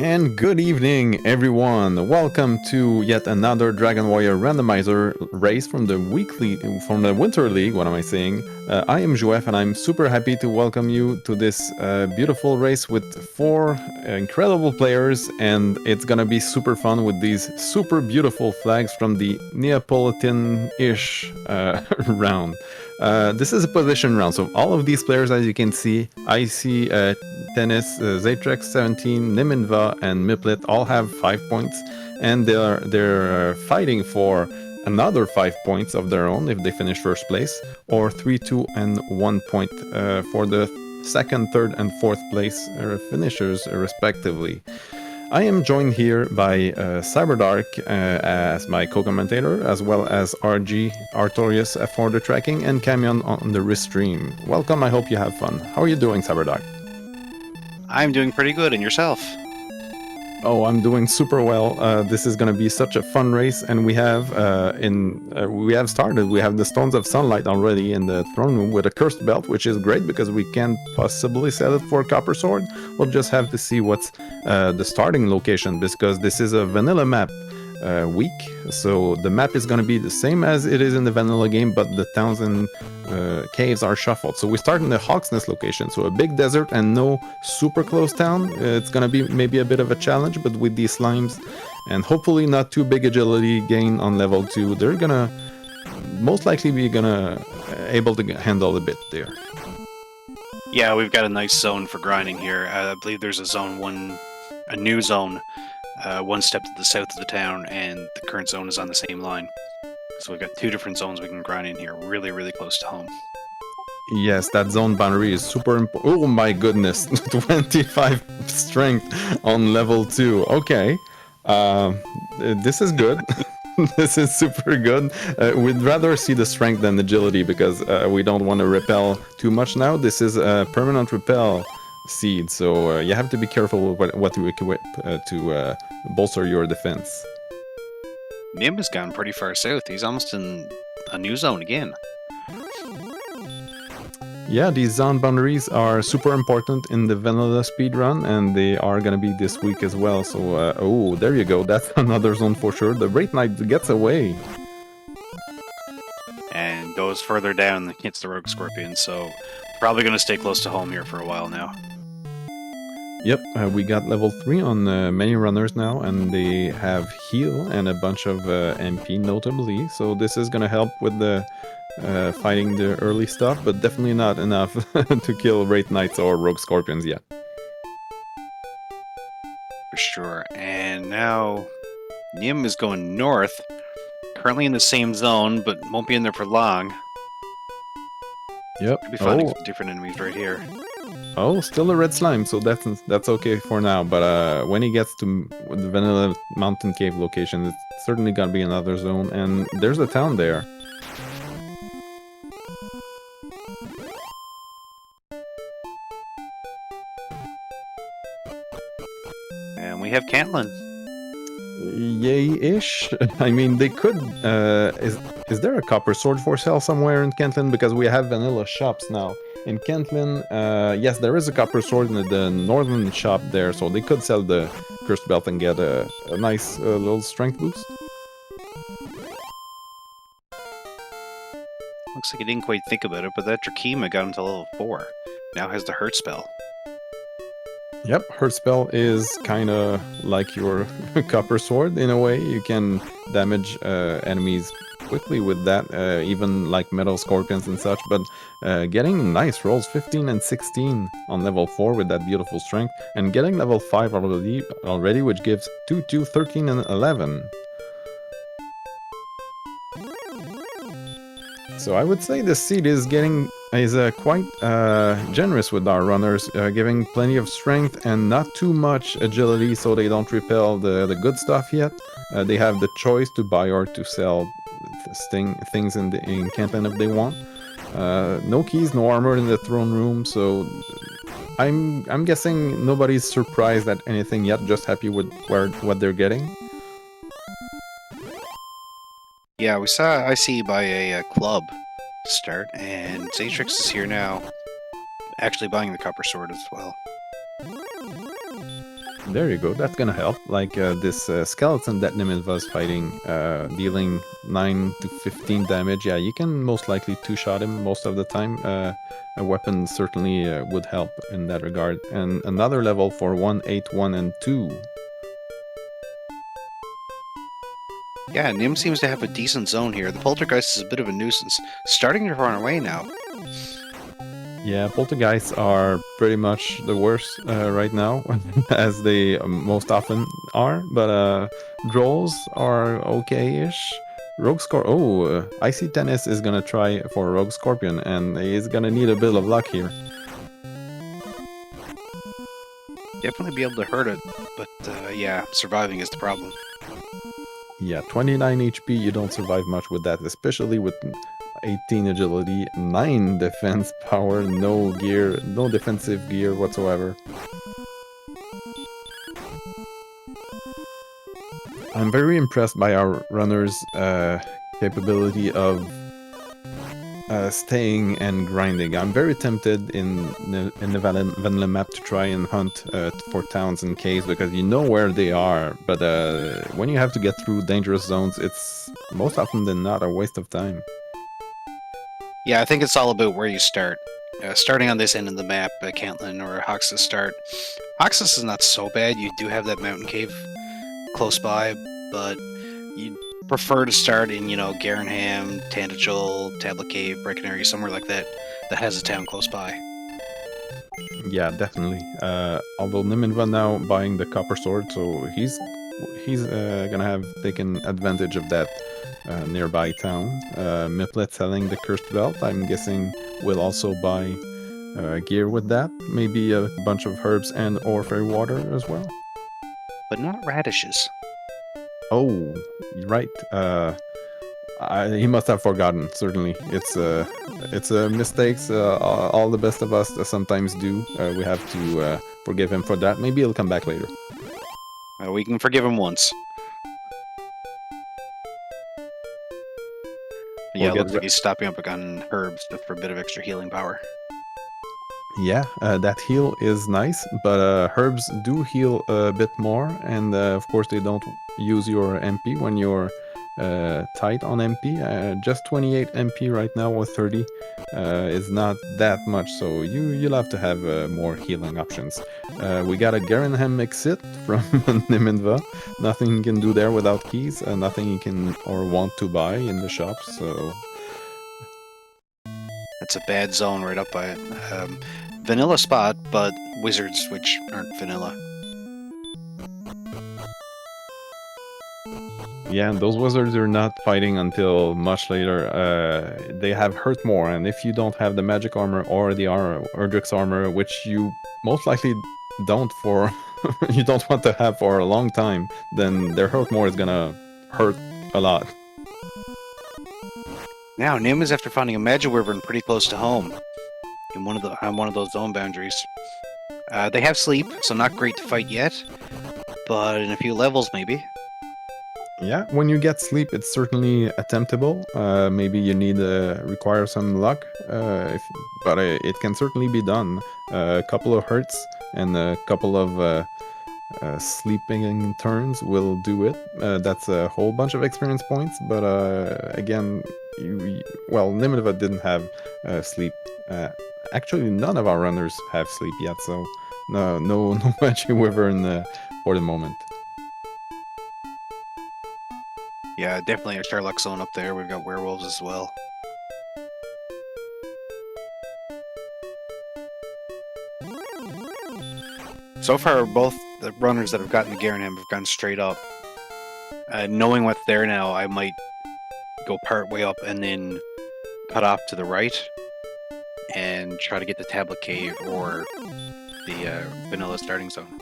And good evening, everyone. Welcome to yet another Dragon Warrior Randomizer race from the Winter League. What am I saying? I am Joef, and I'm super happy to welcome you to this beautiful race with 4 incredible players, and it's gonna be super fun with these super beautiful flags from the Neapolitan-ish round. This is a position round, so all of these players, as you can see, ic10as, Zatrex17, Nimin-VAH, and miplet all have 5 points, and they're fighting for another 5 points of their own if they finish first place, or 3, 2, and 1 point for the second, third, and fourth place finishers, respectively. I am joined here by Cyberdark as my co-commentator, as well as RG, Artorius for the tracking, and Camion on the wrist stream. Welcome, I hope you have fun. How are you doing, Cyberdark? I'm doing pretty good, and yourself? Oh, I'm doing super well. This is going to be such a fun race, and we have started. We have the Stones of Sunlight already in the throne room with a cursed belt, which is great because we can't possibly sell it for a copper sword. We'll just have to see what's the starting location, because this is a vanilla map week, so the map is going to be the same as it is in the vanilla game, but the towns and caves are shuffled. So we start in the Hawk's Nest location, so a big desert and no super close town. It's going to be maybe a bit of a challenge, but with these slimes and hopefully not too big agility gain on level 2, they're gonna most likely be able to handle a bit there. Yeah, we've got a nice zone for grinding here. I believe there's a new zone, one step to the south of the town, and the current zone is on the same line. So we've got 2 different zones we can grind in here, really, really close to home. Yes, that zone boundary is super important. Oh my goodness, 25 strength on level 2. Okay, this is good. This is super good. We'd rather see the strength than agility, because we don't want to repel too much now. This is a permanent repel seed, so you have to be careful with what you equip to bolster your defense. Nim has gone pretty far south. He's almost in a new zone again. Yeah, these zone boundaries are super important in the vanilla speedrun, and they are going to be this week as well. So, oh, there you go. That's another zone for sure. The Wraith Knight gets away. And goes further down and hits the Rogue Scorpion, so probably going to stay close to home here for a while now. Yep, we got level 3 on many runners now, and they have heal and a bunch of MP notably, so this is gonna help with the fighting the early stuff, but definitely not enough to kill Wraith Knights or Rogue Scorpions yet. For sure. And now Nim is going north, currently in the same zone, but won't be in there for long. Yep. Could be finding some different enemies right here. Oh, still a red slime, so that's okay for now, but when he gets to the Vanilla Mountain Cave location, it's certainly gonna be another zone, and there's a town there. And we have Cantlin. Yay-ish. I mean, they could... is there a copper sword for sale somewhere in Kentlin? Because we have vanilla shops now. In Kentlin, yes, there is a copper sword in the northern shop there, so they could sell the cursed belt and get a nice little strength boost. Looks like he didn't quite think about it, but that Drakima got him to level 4. Now has the hurt spell. Yep, hurt spell is kind of like your copper sword in a way. You can damage enemies quickly with that, even like metal scorpions and such, but getting nice rolls, 15 and 16 on level 4 with that beautiful strength, and getting level 5 already, which gives 2, 2, 13, and 11. So I would say the seed is quite generous with our runners, giving plenty of strength and not too much agility, so they don't repel the good stuff yet. They have the choice to buy or to sell things in Cantlin if they want. No keys, no armor in the throne room, so I'm guessing nobody's surprised at anything yet, just happy with what they're getting. Yeah, we saw IC buy a club to start, and Zatrex is here now, actually buying the copper sword as well. There you go. That's gonna help. Like this skeleton that Nimin-VAH is fighting, dealing 9 to 15 damage. Yeah, you can most likely two-shot him most of the time. A weapon certainly would help in that regard. And another level for 1, 8, 1, and 2. Yeah, Nim seems to have a decent zone here. The Poltergeist is a bit of a nuisance. Starting to run away now. Yeah, poltergeists are pretty much the worst right now, as they most often are. But Drolls are okay-ish. Rogue Scorpion. Oh, ic10as is gonna try for Rogue Scorpion, and he's gonna need a bit of luck here. Definitely be able to hurt it, but yeah, surviving is the problem. Yeah, 29 HP, you don't survive much with that, especially with 18 agility, 9 defense power, no gear, no defensive gear whatsoever. I'm very impressed by our runner's capability of staying and grinding. I'm very tempted in the vanilla map to try and hunt for towns and caves, because you know where they are, but when you have to get through dangerous zones, it's most often than not a waste of time. Yeah, I think it's all about where you start. Starting on this end of the map, Cantlin or Hoxus start. Hoxus is not so bad. You do have that mountain cave close by, but you prefer to start in, you know, Garenham, Tantagel, Tablet Cave, Breckenary, somewhere like that that has a town close by. Yeah, definitely. Although Nimin-VAH now buying the copper sword, so he's gonna have taken advantage of that nearby town. Miplet selling the cursed belt, I'm guessing will also buy gear with that. Maybe a bunch of herbs and or fairy water as well. But not radishes. Oh, right. He must have forgotten. Certainly, it's mistakes. All the best of us sometimes do. We have to forgive him for that. Maybe he'll come back later. We can forgive him once. Yeah, it looks like he's stopping up on herbs for a bit of extra healing power. Yeah, that heal is nice, but herbs do heal a bit more, and of course they don't use your MP when you're tight on MP. Just 28 MP right now with 30 is not that much, so you'll have to have more healing options. We got a Garenham exit from Nimin-VAH. Nothing you can do there without keys, nothing you can or want to buy in the shops, so... That's a bad zone right up by it. Vanilla spot, but wizards which aren't vanilla. Yeah, and those wizards are not fighting until much later. They have hurt more, and if you don't have the magic armor or the Erdrick's armor, which you most likely don't for you don't want to have for a long time, then their hurt more is gonna hurt a lot. Now Nim is after finding a Magiwyvern pretty close to home, in on one of those zone boundaries. They have sleep, so not great to fight yet, but in a few levels maybe. Yeah, when you get sleep, it's certainly attemptable. Maybe you need require some luck, but it can certainly be done. A couple of hurts and a couple of sleeping turns will do it. That's a whole bunch of experience points, but again, well, Nimin-VAH didn't have sleep. Actually, none of our runners have sleep yet, so no Magiwyvern for the moment. Yeah, definitely a Sherlock zone up there. We've got werewolves as well. So far, both the runners that have gotten the Garenham have gone straight up. Knowing what's there now, I might go part way up and then cut off to the right and try to get the Tablet Cave or the vanilla starting zone.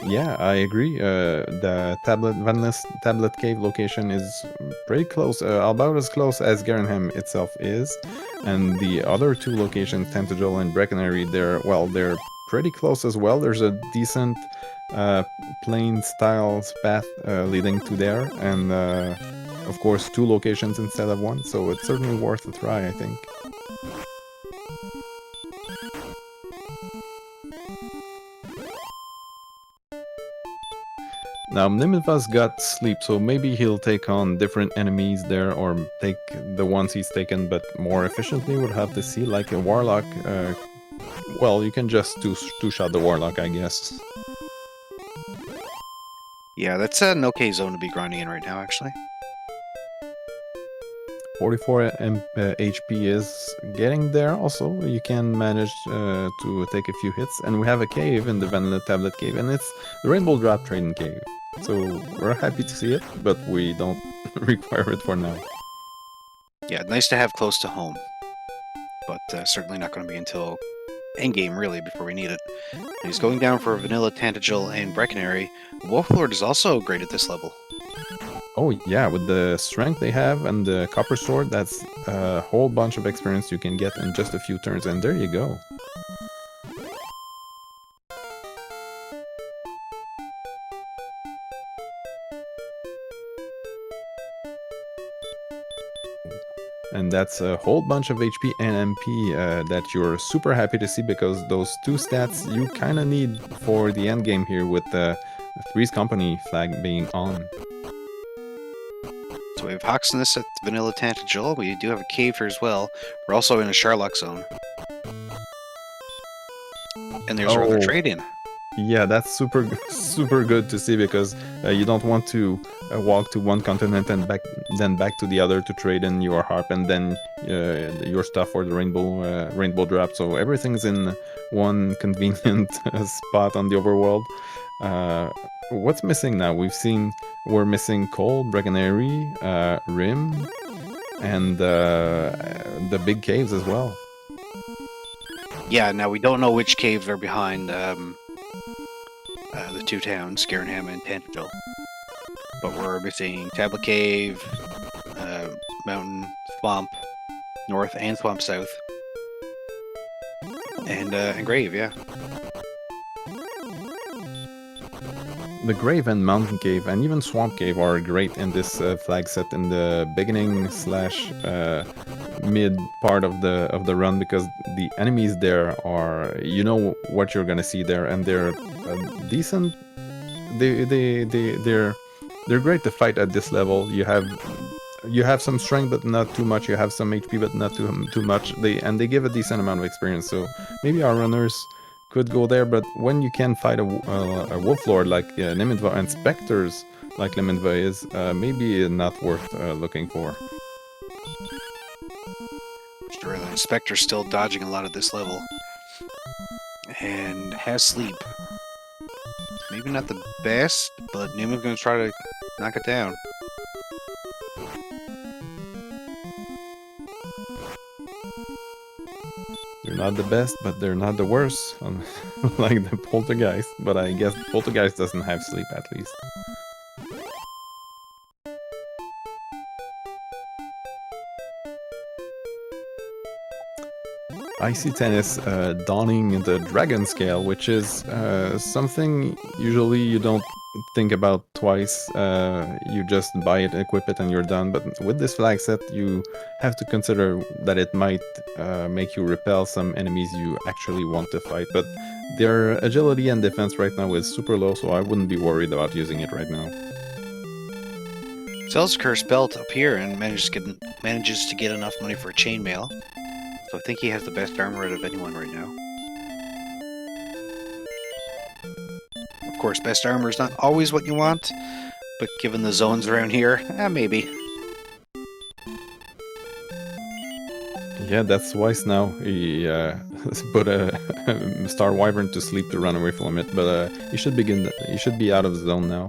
Yeah, I agree. The Vanillus Tablet Cave location is pretty close, about as close as Garenham itself is. And the other two locations, Tantagel and Breckenary, they're pretty close as well. There's a decent plain style path leading to there. And of course, two locations instead of one. So it's certainly worth a try, I think. Now, Nimin-VAH's got sleep, so maybe he'll take on different enemies there, or take the ones he's taken, but more efficiently. Would have to see, like a Warlock. Well, you can just two-shot the Warlock, I guess. Yeah, that's an okay zone to be grinding in right now, actually. 44 HP is getting there also. You can manage to take a few hits. And we have a cave in the Vanilla Tablet Cave, and it's the Rainbow Drop Trading Cave. So we're happy to see it, but we don't require it for now. Yeah, nice to have close to home. But certainly not going to be until endgame, really, before we need it. He's going down for Vanilla Tantagel and Brecconary. Wolflord is also great at this level. Oh yeah, with the strength they have and the Copper Sword, that's a whole bunch of experience you can get in just a few turns, and there you go. And that's a whole bunch of HP and MP that you're super happy to see, because those two stats you kind of need for the end game here, with the Three's Company flag being on. So we have Hoxness at Vanilla Tantagel. We do have a cave here as well. We're also in a Sharlock zone. And there's our other trade-in. Yeah, that's super good to see, because you don't want to walk to one continent and then back to the other to trade in your harp and then your stuff for the rainbow drop. So everything's in one convenient spot on the overworld. What's missing now? We're missing Cole, Brecconary, Rim, and the big caves as well. Yeah, now we don't know which caves are behind the two towns, Scarenham and Tantagel. But we're missing Tablet Cave, Mountain, Swamp North, and Swamp South. And Grave, yeah. The Grave and Mountain Cave and even Swamp Cave are great in this flag set in the beginning / mid part of the run, because the enemies there are, you know what you're gonna see there, and they're decent. They're great to fight at this level. You have some strength but not too much. You have some HP but not too much. They give a decent amount of experience. So maybe our runners could go there, but when you can fight a Wolflord like Nimin-VAH and Spectres like Nimin-VAH is, maybe not worth looking for. Sure, the Spectre's still dodging a lot at this level. And has sleep. Maybe not the best, but Nimin's going to try to knock it down. They're not the best, but they're not the worst, like the Poltergeist. But I guess Poltergeist doesn't have sleep, at least. ic10as donning the Dragon Scale, which is something usually you don't think about twice. You just buy it, equip it, and you're done. But with this flag set, you have to consider that it might make you repel some enemies you actually want to fight. But their agility and defense right now is super low, so I wouldn't be worried about using it right now. Sells Cursed Belt up here and manages to get enough money for a chainmail. So I think he has the best armor out of anyone right now. Of course, best armor is not always what you want, but given the zones around here, maybe. Yeah, that's wise now. He put a Star Wyvern to sleep to run away from it, but he should be out of the zone now.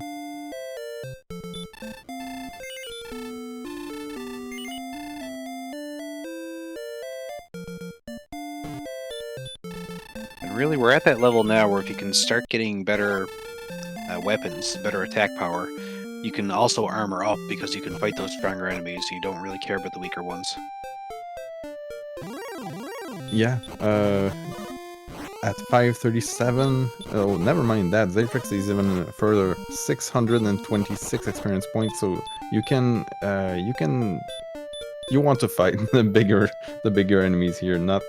Really, we're at that level now where if you can start getting better weapons, better attack power, you can also armor up because you can fight those stronger enemies. You don't really care about the weaker ones. Yeah, at 537, oh, never mind that, Zatrex is even further, 626 experience points, so you want to fight the bigger enemies here, not...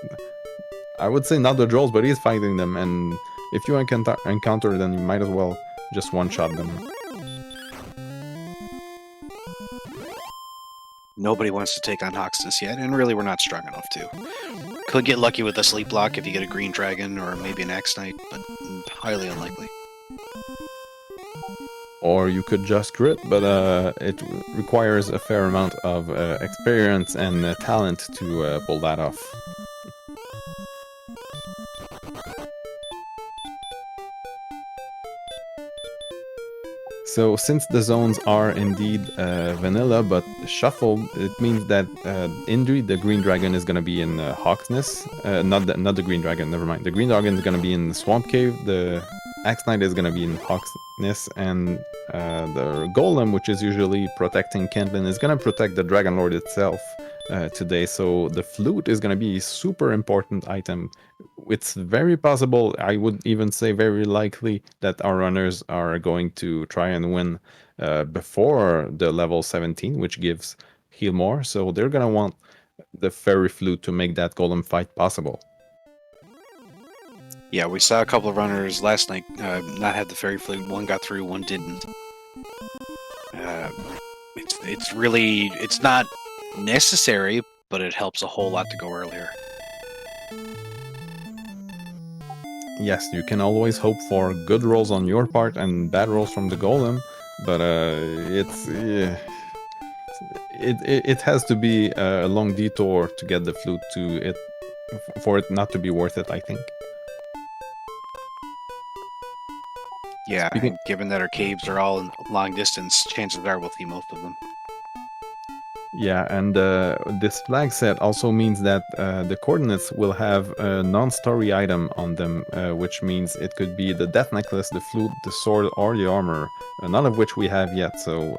I would say not the Trolls, but he's fighting them, and if you encounter them, you might as well just one-shot them. Nobody wants to take on Hoxness yet, and really we're not strong enough to. Could get lucky with a sleep block if you get a green dragon or maybe an Axe Knight, but highly unlikely. Or you could just crit, but it requires a fair amount of experience and talent to pull that off. So since the zones are indeed vanilla but shuffled, it means that indeed the green dragon is going to be in Hawksness. Not the green dragon, never mind. The green dragon is going to be in Swamp Cave, the Axe Knight is going to be in Hawksness, and the Golem, which is usually protecting Kentlin, is going to protect the Dragon Lord itself today. So the flute is going to be a super important item. It's very possible, I would even say very likely, that our runners are going to try and win before the level 17, which gives heal more. So they're going to want the fairy flute to make that golem fight possible. Yeah, we saw a couple of runners last night not have the fairy flute. One got through, one didn't. It's not necessary, but it helps a whole lot to go earlier. Yes, you can always hope for good rolls on your part and bad rolls from the golem, but it has to be a long detour to get the flute for it not to be worth it, I think. Yeah, and given that our caves are all in long distance, chances are we'll see most of them. Yeah, and this flag set also means that the coordinates will have a non-story item on them, which means it could be the death necklace, the flute, the sword, or the armor, none of which we have yet. So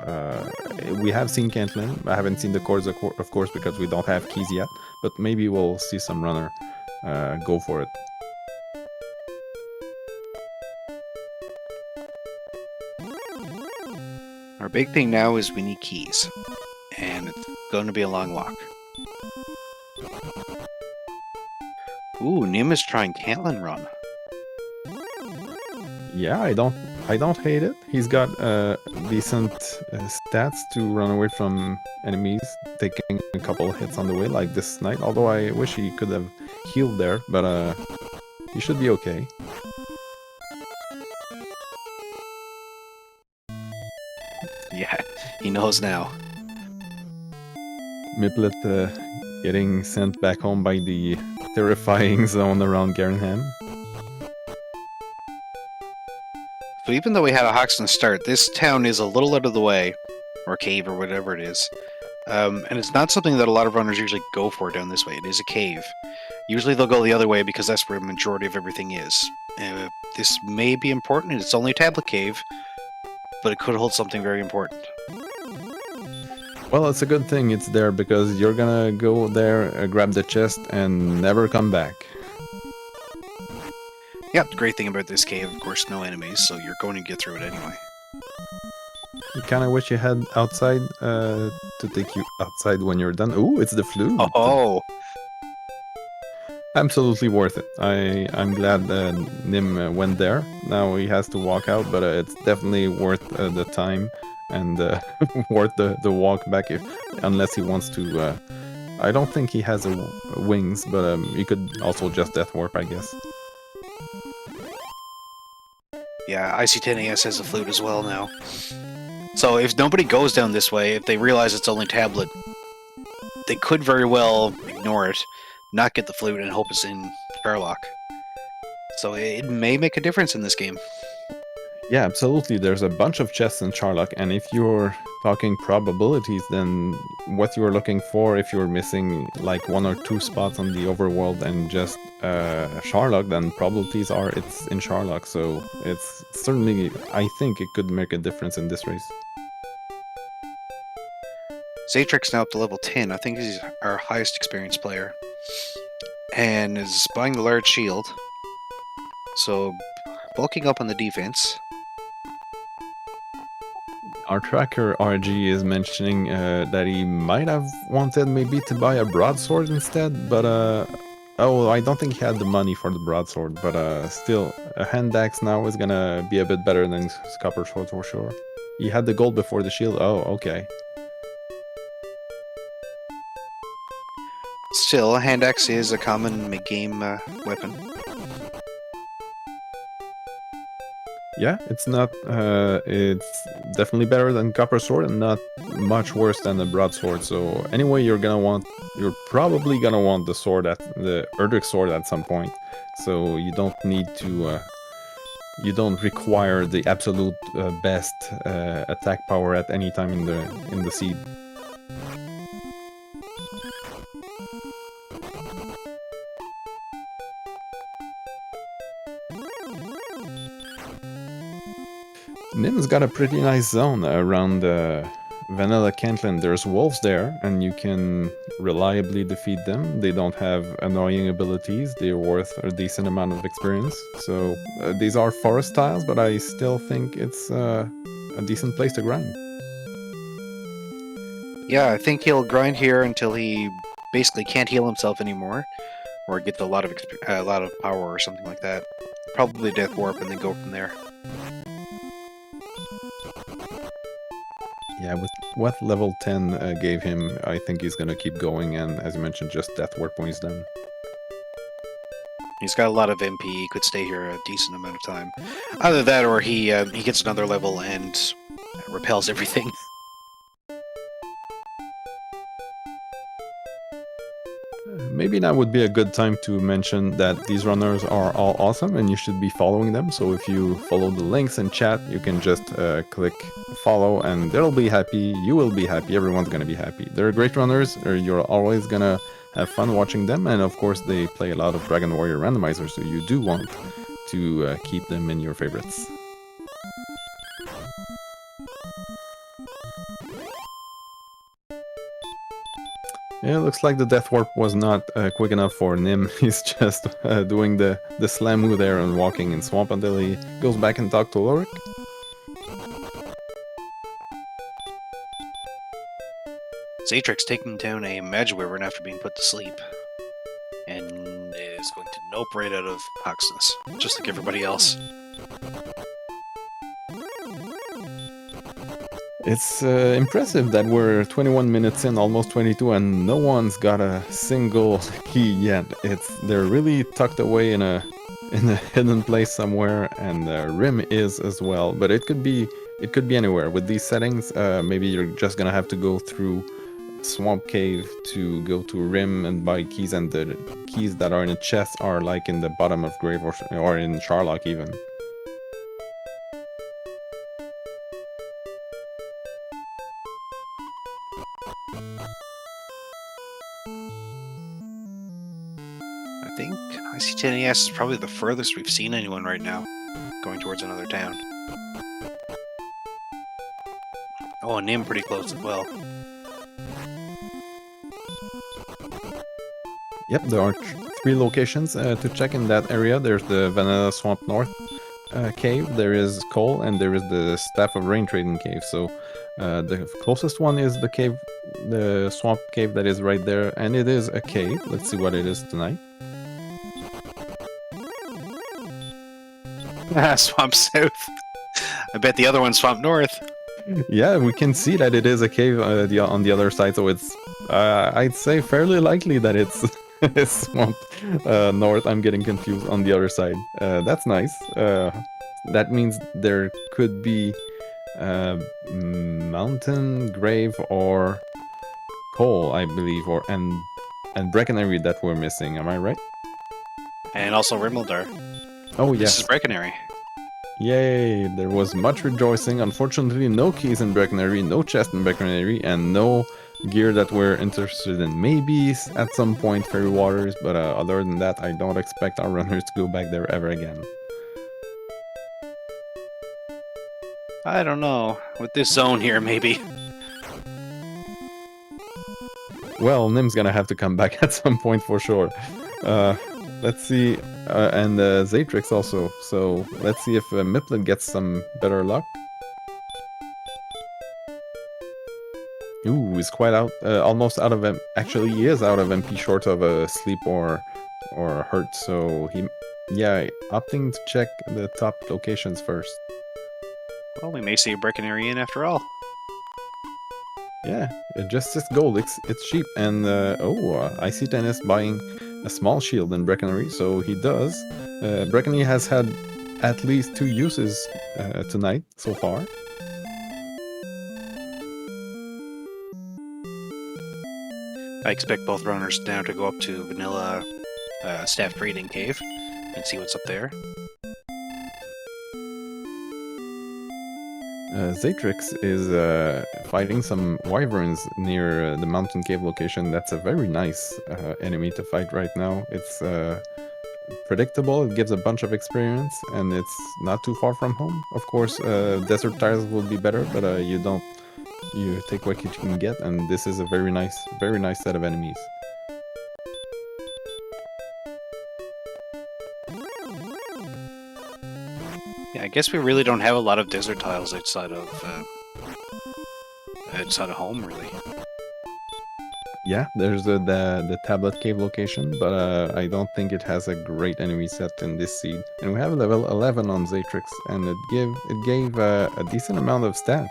we have seen Kentlin. I haven't seen the cords, of course, because we don't have keys yet, but maybe we'll see some runner go for it. Our big thing now is we need keys, and it's going to be a long walk. Ooh, Nim is trying Cantlin Run. Yeah, I don't hate it. He's got decent stats to run away from enemies, taking a couple hits on the way, like this night. Although I wish he could have healed there, but he should be okay. Yeah, he knows now. Miplet getting sent back home by the terrifying zone around Garenham. So even though we had a Hoxton start, this town is a little out of the way, or cave, or whatever it is. And it's not something that a lot of runners usually go for down this way. It is a cave. Usually they'll go the other way because that's where the majority of everything is. This may be important. It's only a tablet cave, but it could hold something very important. Well, it's a good thing it's there, because you're gonna go there, grab the chest, and never come back. Yeah, the great thing about this cave, of course, no enemies, so you're going to get through it anyway. You kind of wish you had outside to take you outside when you're done. Ooh, it's the flute. Oh! Absolutely worth it. I'm glad Nim went there. Now he has to walk out, but it's definitely worth the time and worth the walk back, unless he wants to. I don't think he has wings, but he could also just death warp, I guess. Yeah, ic10as has a flute as well now. So if nobody goes down this way, if they realize it's only tablet, they could very well ignore it, not get the flute, and hope it's in Sherlock. So it may make a difference in this game. Yeah, absolutely. There's a bunch of chests in Sherlock, and if you're talking probabilities, then what you're looking for, if you're missing like 1 or 2 spots on the overworld and just Sherlock, then probabilities are it's in Sherlock. So it's certainly, I think it could make a difference in this race. Zatrex now up to level 10. I think he's our highest experienced player. And is buying the large shield. So bulking up on the defense. Our tracker RG is mentioning that he might have wanted maybe to buy a broadsword instead, but oh, I don't think he had the money for the broadsword, but still, a hand axe now is gonna be a bit better than his copper sword for sure. He had the gold before the shield. Oh, okay. still, a hand axe is a common mid-game weapon. Yeah, it's not. It's definitely better than copper sword, and not much worse than the broadsword. So anyway, you're probably gonna want the sword at the Erdrick sword at some point. So you don't need to. You don't require the absolute best attack power at any time in the seed. Nim's got a pretty nice zone around Vanilla Cantlin. There's wolves there, and you can reliably defeat them. They don't have annoying abilities. They're worth a decent amount of experience. So these are forest tiles, but I still think it's a decent place to grind. Yeah, I think he'll grind here until he basically can't heal himself anymore, or get a lot of power or something like that. Probably Death Warp, and then go from there. Yeah, with what level 10 gave him, I think he's gonna keep going, and as you mentioned, just Death Warp when he's done. He's got a lot of MP, he could stay here a decent amount of time. Either that, or he gets another level and repels everything. Maybe now would be a good time to mention that these runners are all awesome and you should be following them. So if you follow the links in chat, you can just click follow and they'll be happy, you will be happy, everyone's gonna be happy. They're great runners, you're always gonna have fun watching them, and of course they play a lot of Dragon Warrior Randomizer, so you do want to keep them in your favorites. Yeah, it looks like the Death Warp was not quick enough for Nim. He's just doing the Slamu there and walking in Swamp until he goes back and talks to Lorik. Zatrex taking down a Magic Wyvern after being put to sleep, and is going to nope right out of Hoxness, just like everybody else. It's impressive that we're 21 minutes in, almost 22, and no one's got a single key yet. They're really tucked away in a hidden place somewhere, and Rim is as well. But it could be anywhere. With these settings, maybe you're just gonna have to go through Swamp Cave to go to Rim and buy keys, and the keys that are in a chest are like in the bottom of Grave or in Charlock even. I think ic10as is probably the furthest we've seen anyone right now, going towards another town. Oh, and Nim pretty close as well. Yep, there are 3 locations to check in that area. There's the Vanilla Swamp North cave, there is Coal, and there is the Staff of Rain Trading cave. So the closest one is the Swamp Cave that is right there, and it is a cave. Let's see what it is tonight. Swamp South. I bet the other one's Swamp North. Yeah, we can see that it is a cave on the other side, so it's I'd say fairly likely that it's Swamp North. I'm getting confused on the other side. That's nice. That means there could be Mountain, Grave, or Coal, I believe, and Breckenary that we're missing. Am I right? And also Rimmildar. Oh yes. This is Breckenary. Yay! There was much rejoicing. Unfortunately, no keys in Breckenary, no chest in Breckenary, and no gear that we're interested in. Maybe at some point Fairy Waters, but other than that, I don't expect our runners to go back there ever again. I don't know. With this zone here, maybe. Well, Nim's gonna have to come back at some point for sure. Let's see, and Zatrex also. So let's see if Miplet gets some better luck. Ooh, he's quite out, almost out of actually he is out of MP, short of a sleep or hurt. So opting to check the top locations first. Well, we may see a Breckenary in after all. Yeah, just 6 gold. It's cheap. And ic10as buying a small shield in Breckenry, so he does. Breckenry has had at least 2 uses tonight so far. I expect both runners now to go up to Vanilla Staff Trading Cave and see what's up there. Zatrex is fighting some wyverns near the mountain cave location. That's a very nice enemy to fight right now. It's predictable, it gives a bunch of experience, and it's not too far from home. Of course, desert tiles will be better, but you take what you can get, and this is a very nice set of enemies. Yeah, I guess we really don't have a lot of desert tiles outside of home, really. Yeah, there's the tablet cave location, but I don't think it has a great enemy set in this seed. And we have level 11 on Zatrex, and it gave a decent amount of stats.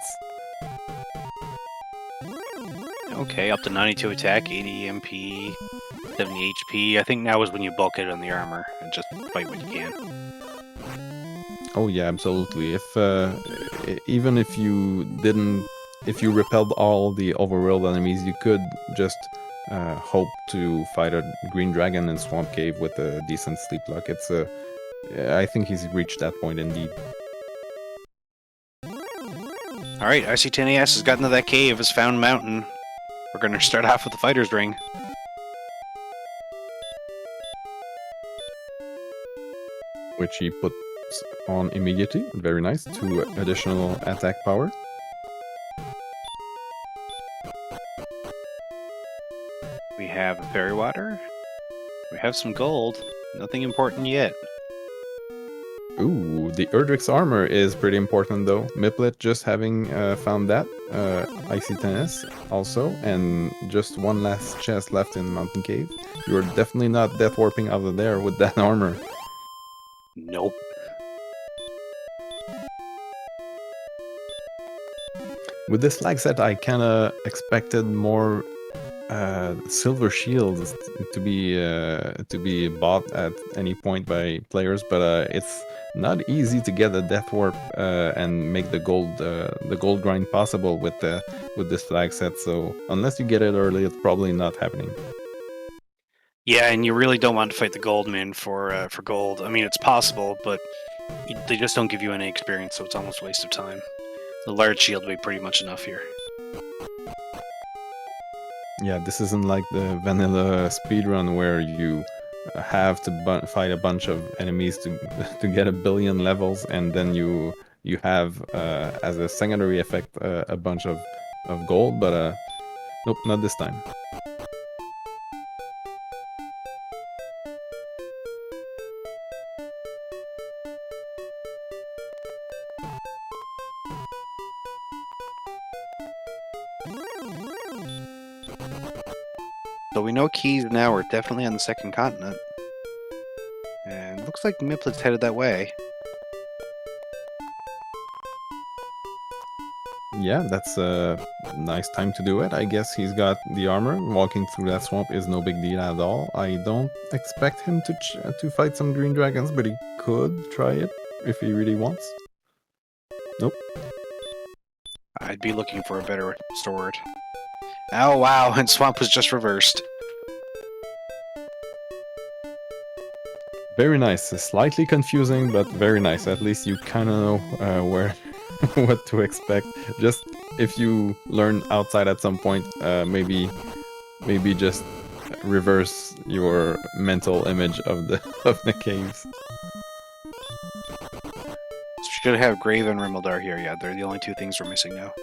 Okay, up to 92 attack, 80 MP, 70 HP. I think now is when you bulk it on the armor and just fight what you can. Oh yeah, absolutely. If even if you repelled all the overworld enemies, you could just hope to fight a green dragon in Swamp Cave with a decent sleep luck. I think he's reached that point indeed. Alright, ic10as has gotten to that cave, has found mountain. We're gonna start off with the fighter's ring. Which he puts on immediately. Very nice. 2 additional attack power. We have fairy water. We have some gold. Nothing important yet. Ooh, the Erdrick's armor is pretty important though. Miplet just having found that. ic10as also, and just one last chest left in Mountain Cave. You're definitely not death warping out of there with that armor. Nope. With this flag set, I kinda expected more silver shields to be bought at any point by players, but it's not easy to get a death warp and make the gold grind possible with this flag set. So unless you get it early, it's probably not happening. Yeah, and you really don't want to fight the Goldman for gold. I mean, it's possible, but they just don't give you any experience, so it's almost a waste of time. The large shield will be pretty much enough here. Yeah, this isn't like the vanilla speedrun where you have to fight a bunch of enemies to get 1 billion levels, and then you have as a secondary effect a bunch of gold, but nope, not this time. So we know keys now are definitely on the second continent. And looks like Miplet's headed that way. Yeah, that's a nice time to do it. I guess he's got the armor. Walking through that swamp is no big deal at all. I don't expect him to fight some green dragons, but he could try it if he really wants. Nope. I'd be looking for a better sword. Oh wow, and swamp was just reversed. Very nice. Slightly confusing, but very nice. At least you kind of know where what to expect. Just if you learn outside at some point, maybe just reverse your mental image of the caves. Should have Grave and Rimmildar here. Yeah, they're the only 2 things we're missing now.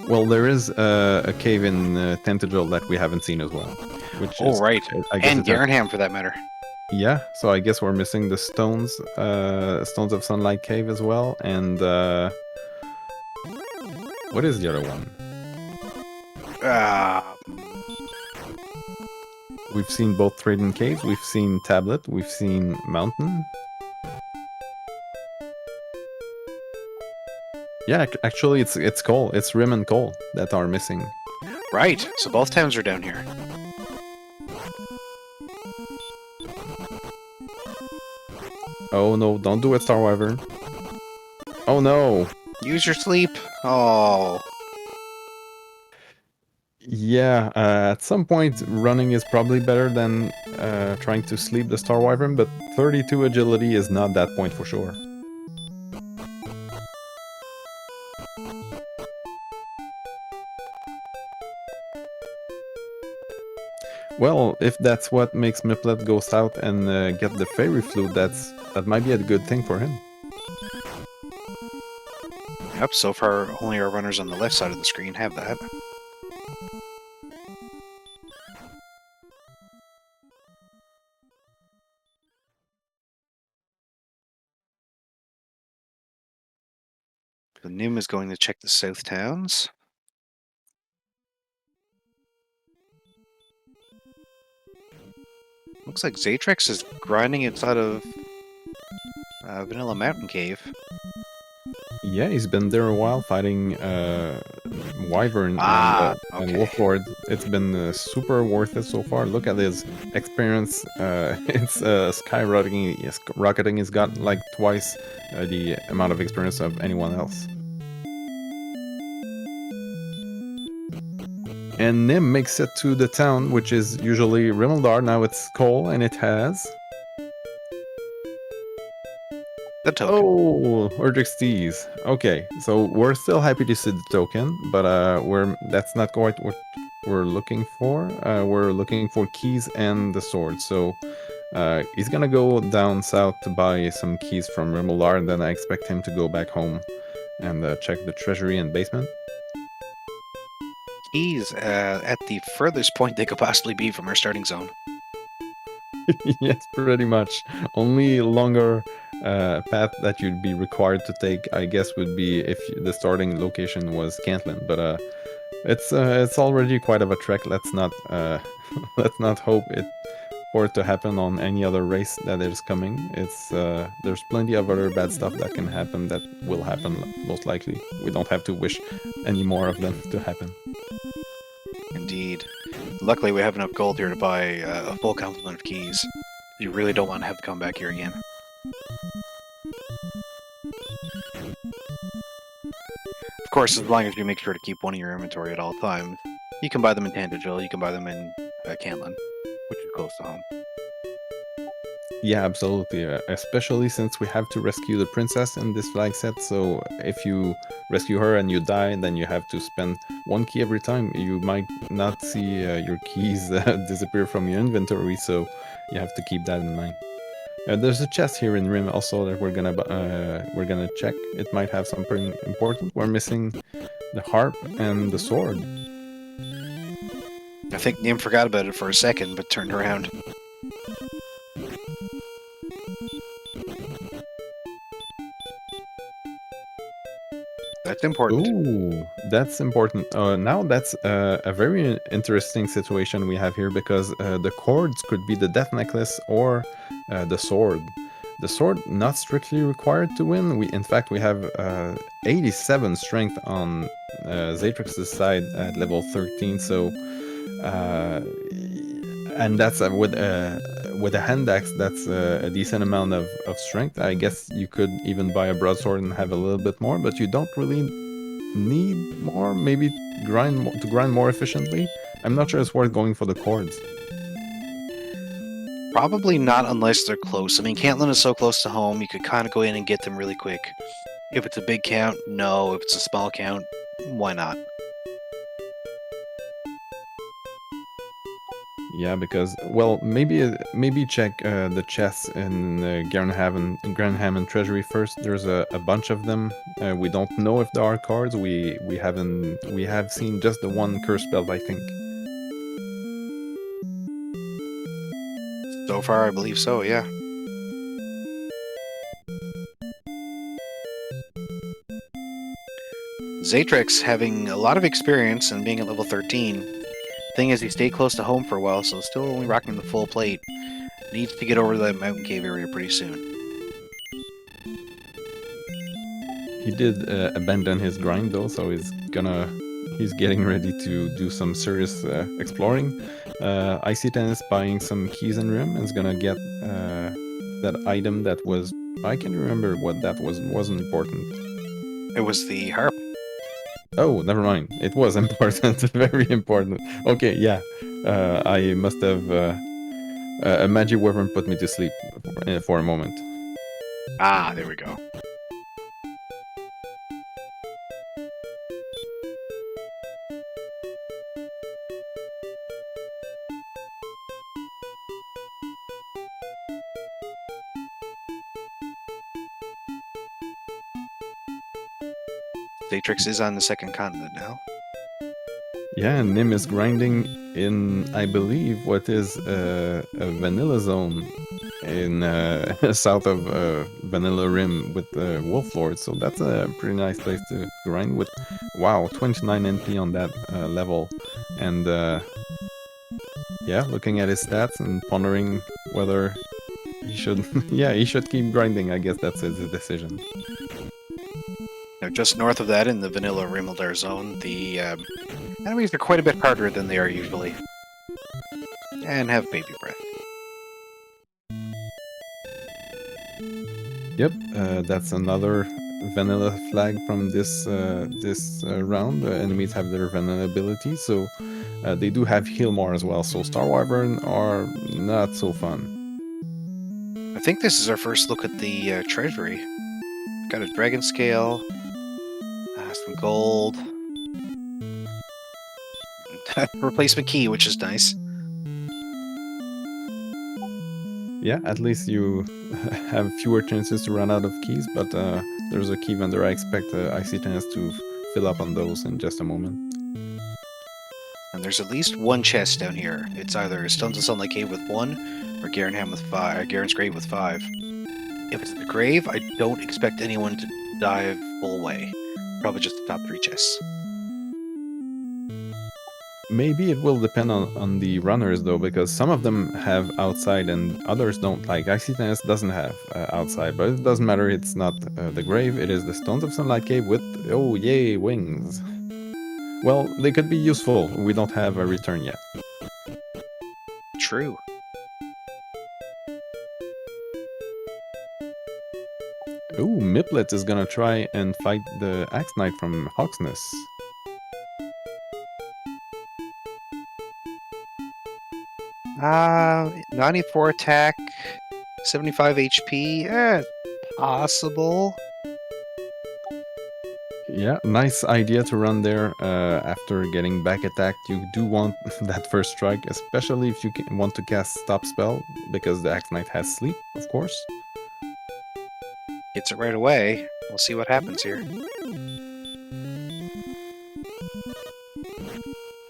Well, there is a cave in Tentacle that we haven't seen as well. Which is, right. I guess And Garenham, for that matter. Yeah, so I guess we're missing the Stones of Sunlight Cave as well, and what is the other one? We've seen both Trading Caves, we've seen Tablet, we've seen Mountain. Yeah, actually, it's coal. It's Rim and coal that are missing. Right, so both towns are down here. Oh no, don't do it, Star Wyvern. Oh no. Use your sleep. Oh. Yeah, at some point, running is probably better than trying to sleep the Star Wyvern, but 32 agility is not that point for sure. Well, if that's what makes Miplet go south and get the fairy flute, that might be a good thing for him. Yep, so far only our runners on the left side of the screen have that. The Nim is going to check the south towns. Looks like Zatrex is grinding inside of Vanilla Mountain Cave. Yeah, he's been there a while fighting Wyvern and Okay. Wolf Lord. It's been super worth it so far. Look at his experience. It's skyrocketing. He's got like twice the amount of experience of anyone else. And Nim makes it to the town, which is usually Rimmeldar. Now it's Cole, and it has... The token. Oh, Erdrix. Okay, so we're still happy to see the token, but that's not quite what we're looking for. We're looking for keys and the sword. So he's gonna go down south to buy some keys from Rimmeldar, and then I expect him to go back home and check the treasury and basement. Keys at the furthest point they could possibly be from our starting zone. Yes, pretty much. Only longer path that you'd be required to take, I guess, would be if the starting location was Cantlin. But it's already quite of a trek. Let's not let's not hope for it to happen on any other race that is coming. It's there's plenty of other bad stuff that can happen, that will happen most likely. We don't have to wish any more of them to happen. Indeed. Luckily, we have enough gold here to buy a full complement of keys. You really don't want to have to come back here again. Of course, as long as you make sure to keep one in your inventory at all times. You can buy them in Tandagil, you can buy them in Cantlin, which is close to home. Yeah, absolutely. Especially since we have to rescue the princess in this flag set. So if you rescue her and you die, then you have to spend one key every time. You might not see your keys disappear from your inventory, so you have to keep that in mind. There's a chest here in Rim also that we're gonna check. It might have something important. We're missing the harp and the sword. I think Nim forgot about it for a second, but turned around. That's important. Ooh, that's important. Now that's a very interesting situation we have here, because the cords could be the death necklace or the sword. The sword not strictly required to win. In fact, we have 87 strength on Zatrex's side at level 13. So, and that's with a hand axe, that's a decent amount of strength. I guess you could even buy a broadsword and have a little bit more, but you don't really need more. Maybe to grind more efficiently. I'm not sure it's worth going for the cords. Probably not unless they're close. I mean, Cantlin is so close to home, you could kind of go in and get them really quick. If it's a big count, no. If it's a small count, why not? Yeah, because, well, maybe check the chests in Granhaven Treasury first. There's a bunch of them. We don't know if there are cards. We have seen just the one curse spell, I think. So far, I believe so, yeah. Zatrex having a lot of experience and being at level 13. Thing is, he stayed close to home for a while, so still only rocking the full plate. Needs to get over to that mountain cave area pretty soon. He did abandon his grind though, so he's getting ready to do some serious exploring. ic10as buying some keys and room and is gonna get that item that was, I can't remember what that was, wasn't important. It was the harp. Oh, never mind. It was important, very important. Okay, yeah. I must have a magic weapon put me to sleep for a moment. Ah, there we go. Zatrex is on the second continent now. Yeah, and Nim is grinding in, I believe, what is a vanilla zone in south of Vanilla Rim with the Wolf Lord, so that's a pretty nice place to grind with. Wow, 29 NP on that level, and yeah, looking at his stats and pondering whether he should, yeah, he should keep grinding. I guess that's his decision. Now, just north of that, in the Vanilla Rimildar zone, the enemies are quite a bit harder than they are usually, and have baby breath. Yep, that's another vanilla flag from this round. Enemies have their vanilla ability, so they do have heal more as well. So Star Wyvern are not so fun. I think this is our first look at the treasury. Got a dragon scale, some gold, replacement key, which is nice. Yeah, at least you have fewer chances to run out of keys, but there's a key vendor. I expect ic10as to fill up on those in just a moment. And there's at least one chest down here. It's either Stones of Sunlight Cave with 1, or Garenham with 5, Garen's Grave with 5. If it's the grave, I don't expect anyone to dive full way. Probably just the top 3 chests. Maybe it will depend on the runners though, because some of them have outside and others don't. Like ic10as doesn't have outside, but it doesn't matter. It's not the grave. It is the Stones of Sunlight Cave with, oh yay, wings. Well, they could be useful. We don't have a return yet. True. Ooh, Miplet is gonna try and fight the Axe Knight from Hawksness. 94 attack, 75 HP. Possible. Yeah, nice idea to run there after getting back attacked. You do want that first strike, especially if you want to cast Stop Spell, because the Axe Knight has sleep, of course. Gets it right away. We'll see what happens here.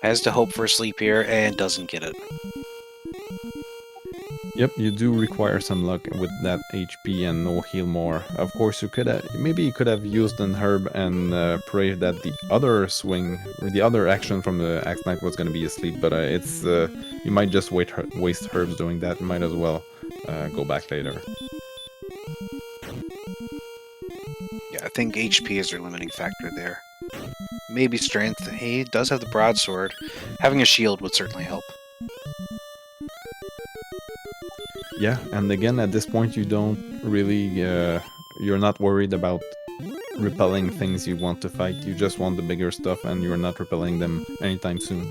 Has to hope for sleep here and doesn't get it. Yep, you do require some luck with that HP and no heal more. Of course, you could have, maybe you could have used an herb and pray that the other swing, or the other action from the Axe Knight was going to be asleep. But it's you might just waste herbs doing that. You might as well go back later. Yeah, I think HP is their limiting factor there. Maybe strength. He does have the broadsword. Having a shield would certainly help. Yeah, and again, at this point, you don't really, you're not worried about repelling things you want to fight. You just want the bigger stuff, and you're not repelling them anytime soon.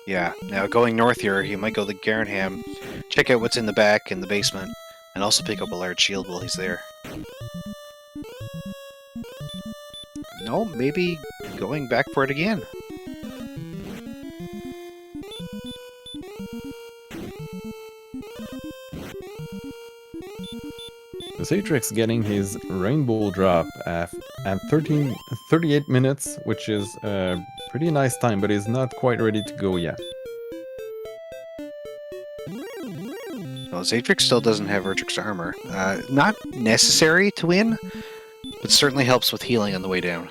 Yeah, now going north here, you might go to Garenham, check out what's in the back, in the basement, and also pick up a large shield while he's there. No, maybe going back for it again. Zatrex getting his rainbow drop at 38 minutes, which is a pretty nice time, but is not quite ready to go yet. Well, Zatrex still doesn't have Erdrick's armor. Not necessary to win, but certainly helps with healing on the way down.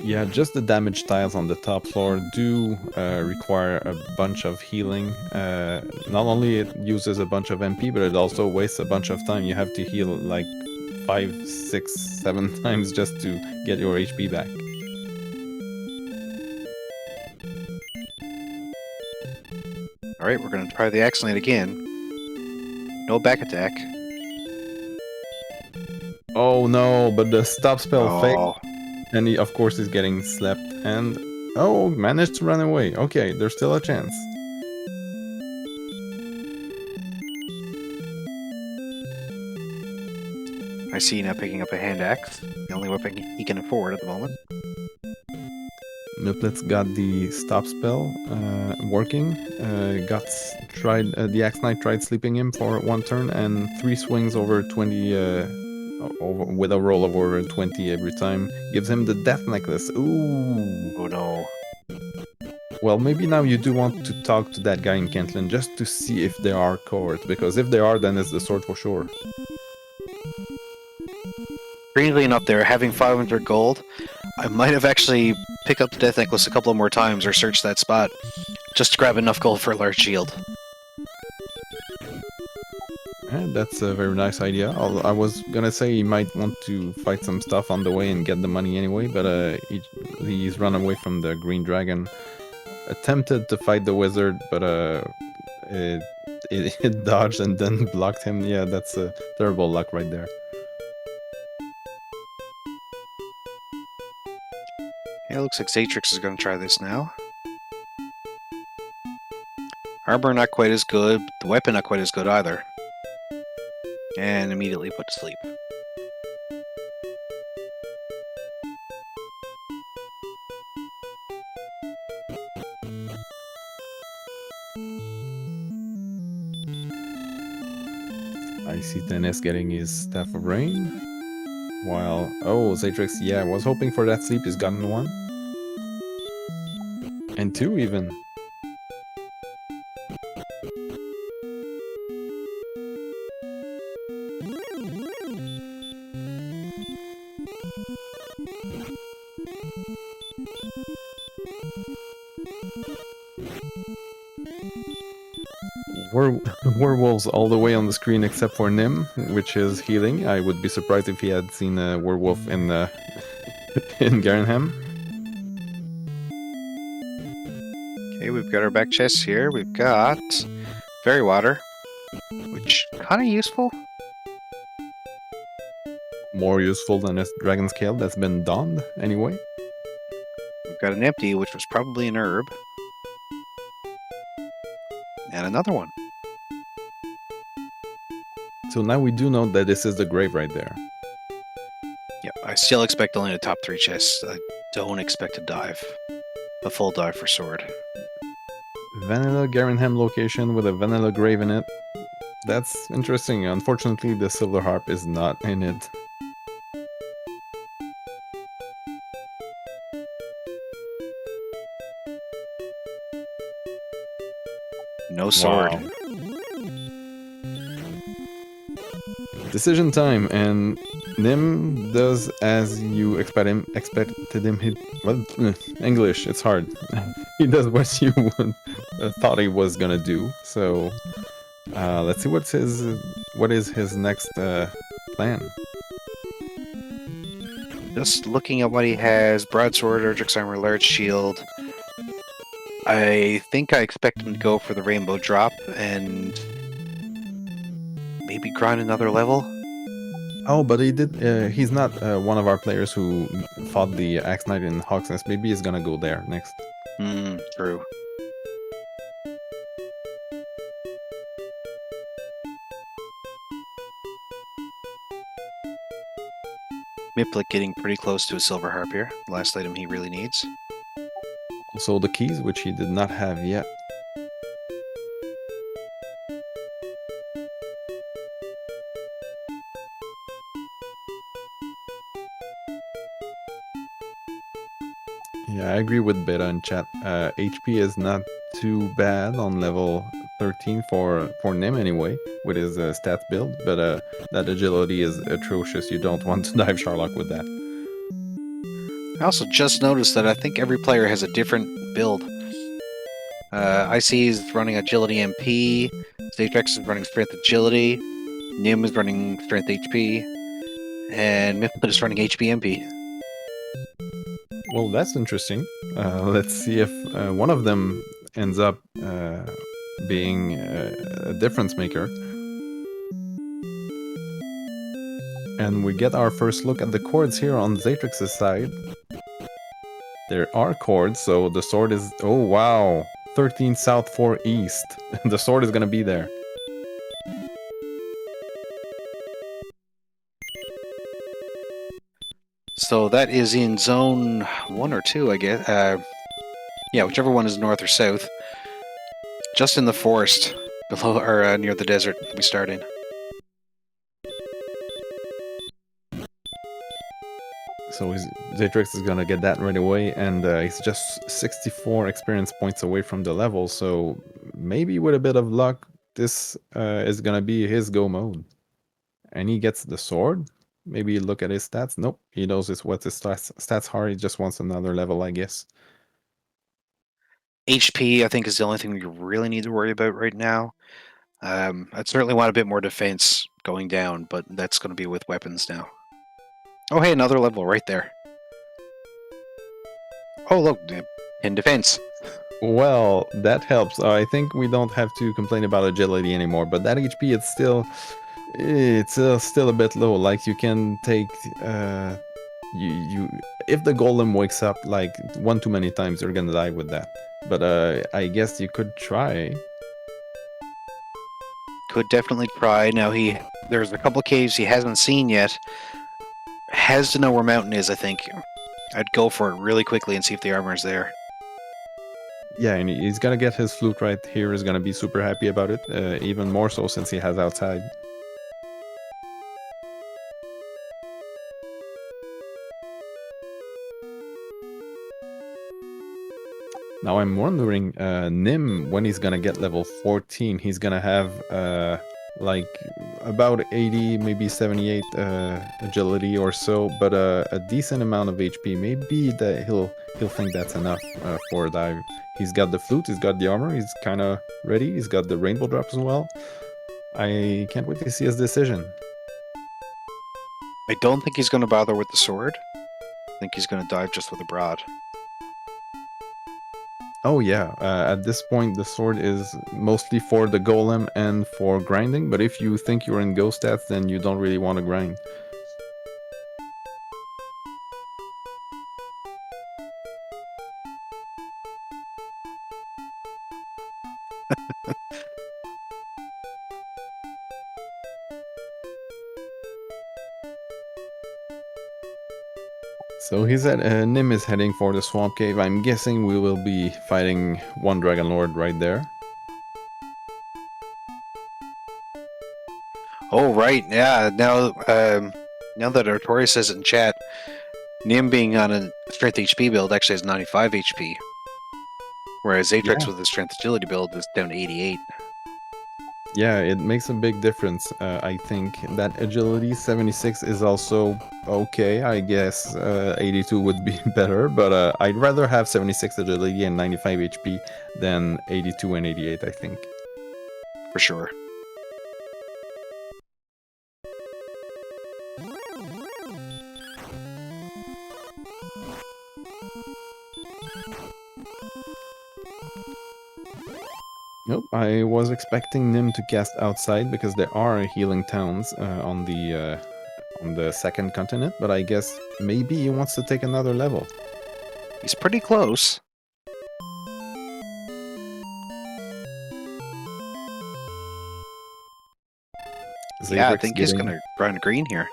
Yeah, just the damage tiles on the top floor do require a bunch of healing. Not only it uses a bunch of MP, but it also wastes a bunch of time. You have to heal like 5, 6, 7 times just to get your HP back. Alright, we're gonna try the Axonite again. No back attack. Oh no, but the stop spell failed. Oh, And he, of course, is getting slapped. And, oh, managed to run away. Okay, there's still a chance. I see now picking up a hand axe. The only weapon he can afford at the moment. Miplet's got the stop spell working. The Axe Knight tried sleeping him for 1 turn and 3 swings over 20, with a roll of over 20 every time. Gives him the death necklace. Ooh. Oh no. Well, maybe now you do want to talk to that guy in Kentlin just to see if they are cohort, because if they are, then it's the sword for sure. Strangely enough, they're having 500 gold. I might have actually picked up the death necklace a couple more times or searched that spot just to grab enough gold for a large shield. Yeah, that's a very nice idea. I was gonna say he might want to fight some stuff on the way and get the money anyway, but he's run away from the green dragon. Attempted to fight the wizard, but it dodged and then blocked him. Yeah, that's a terrible luck right there. Yeah, it looks like Zatrex is going to try this now. Armor not quite as good, the weapon not quite as good either. And immediately put to sleep. ic10as getting his Staff of Rain. While, oh, Zatrex, yeah, was hoping for that sleep. He's gotten 1. And 2 even. Werewolves all the way on the screen except for Nim, which is healing. I would be surprised if he had seen a werewolf in in Garenham. Okay, we've got our back chests here. We've got Fairy Water, which kind of useful. More useful than a dragon scale that's been donned anyway. We've got an empty, which was probably an herb. And another one. So now we do know that this is the grave right there. Yep, I still expect only the top 3 chests. I don't expect a dive. A full dive for sword. Vanilla Garenham location with a vanilla grave in it. That's interesting. Unfortunately, the silver harp is not in it. No sword. Wow. Decision time, and Nim does as you expected him. English, it's hard. He does what you thought he was gonna do. So let's see what is his next plan. Just looking at what he has: broadsword, Erdrick's armor, large shield. I think I expect him to go for the rainbow drop and maybe grind another level. Oh, but he did. He's not one of our players who fought the Axe Knight in Hawk's Nest. Maybe he's gonna go there next. True. Miplet getting pretty close to a silver harp here. Last item he really needs. Also the keys, which he did not have yet. Yeah, I agree with Beta in chat. HP is not too bad on level 13 for Nim anyway, with his stats build, but that agility is atrocious. You don't want to dive Sharlock with that. I also just noticed that I think every player has a different build. IC is running agility MP, Zatrex is running strength agility, Nim is running strength HP, And miplet is running HPMP. Well, that's interesting. Let's see if one of them ends up being a difference maker. And we get our first look at the chords here on Zatrex's side. There are chords, so the sword is... Oh, wow! 13 south, 4 east. The sword is gonna be there. So that is in zone 1 or 2, I guess. Yeah, whichever one is north or south. Just in the forest, below or near the desert we start in. So Zatrex is gonna get that right away, and he's just 64 experience points away from the level, so maybe with a bit of luck, this is gonna be his go mode. And he gets the sword. Maybe look at his stats. Nope, he knows what his stats are. He just wants another level, I guess. HP, I think, is the only thing you really need to worry about right now. I'd certainly want a bit more defense going down, but that's going to be with weapons now. Oh, hey, another level right there. Oh, look, in defense. Well, that helps. I think we don't have to complain about agility anymore, but that HP, it's still a bit low. Like, you can take if the golem wakes up like one too many times, you're gonna die with that. But I guess you could try. Could definitely try. Now there's a couple caves he hasn't seen yet. Has to know where mountain is, I think. I'd go for it really quickly and see if the armor is there. Yeah, and he's gonna get his flute right here. Is gonna be super happy about it, even more so since he has outside. Now I'm wondering, Nim, when he's gonna get level 14, he's gonna have like about 80, maybe 78 agility or so, but a decent amount of HP. Maybe that he'll think that's enough for a dive. He's got the flute, he's got the armor, he's kind of ready. He's got the rainbow drops as well. I can't wait to see his decision. I don't think he's going to bother with the sword. I think he's going to dive just with a broad. Oh yeah, at this point the sword is mostly for the golem and for grinding, but if you think you're in ghost stats, then you don't really want to grind. So Nim is heading for the swamp cave. I'm guessing we will be fighting one dragon lord right there. Oh right, yeah. Now that Artorias says it in chat, Nim being on a strength HP build actually has 95 HP, whereas Zatrex with the strength agility build is down to 88. Yeah, it makes a big difference. I think that agility 76 is also okay. I guess 82 would be better, but I'd rather have 76 agility and 95 HP than 82 and 88, I think. For sure. Nope, I was expecting Nim to cast outside because there are healing towns on the second continent, but I guess maybe he wants to take another level. He's pretty close. Yeah, I think he's going to grind green here.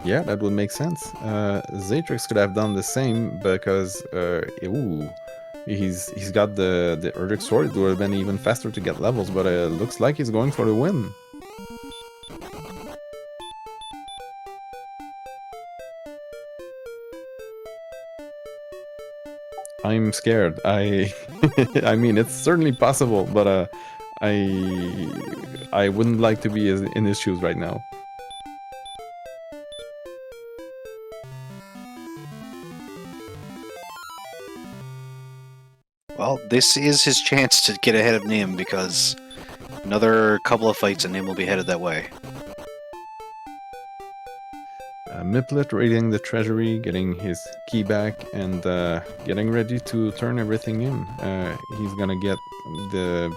Yeah, that would make sense. Zatrex could have done the same because, ooh, he's got the Erdrick sword. It would have been even faster to get levels, but it looks like he's going for the win. I'm scared. I mean, it's certainly possible, but I wouldn't like to be in his shoes right now. Well, this is his chance to get ahead of Nim, because another couple of fights and Nim will be headed that way. Miplet raiding the treasury, getting his key back, and getting ready to turn everything in. He's gonna get the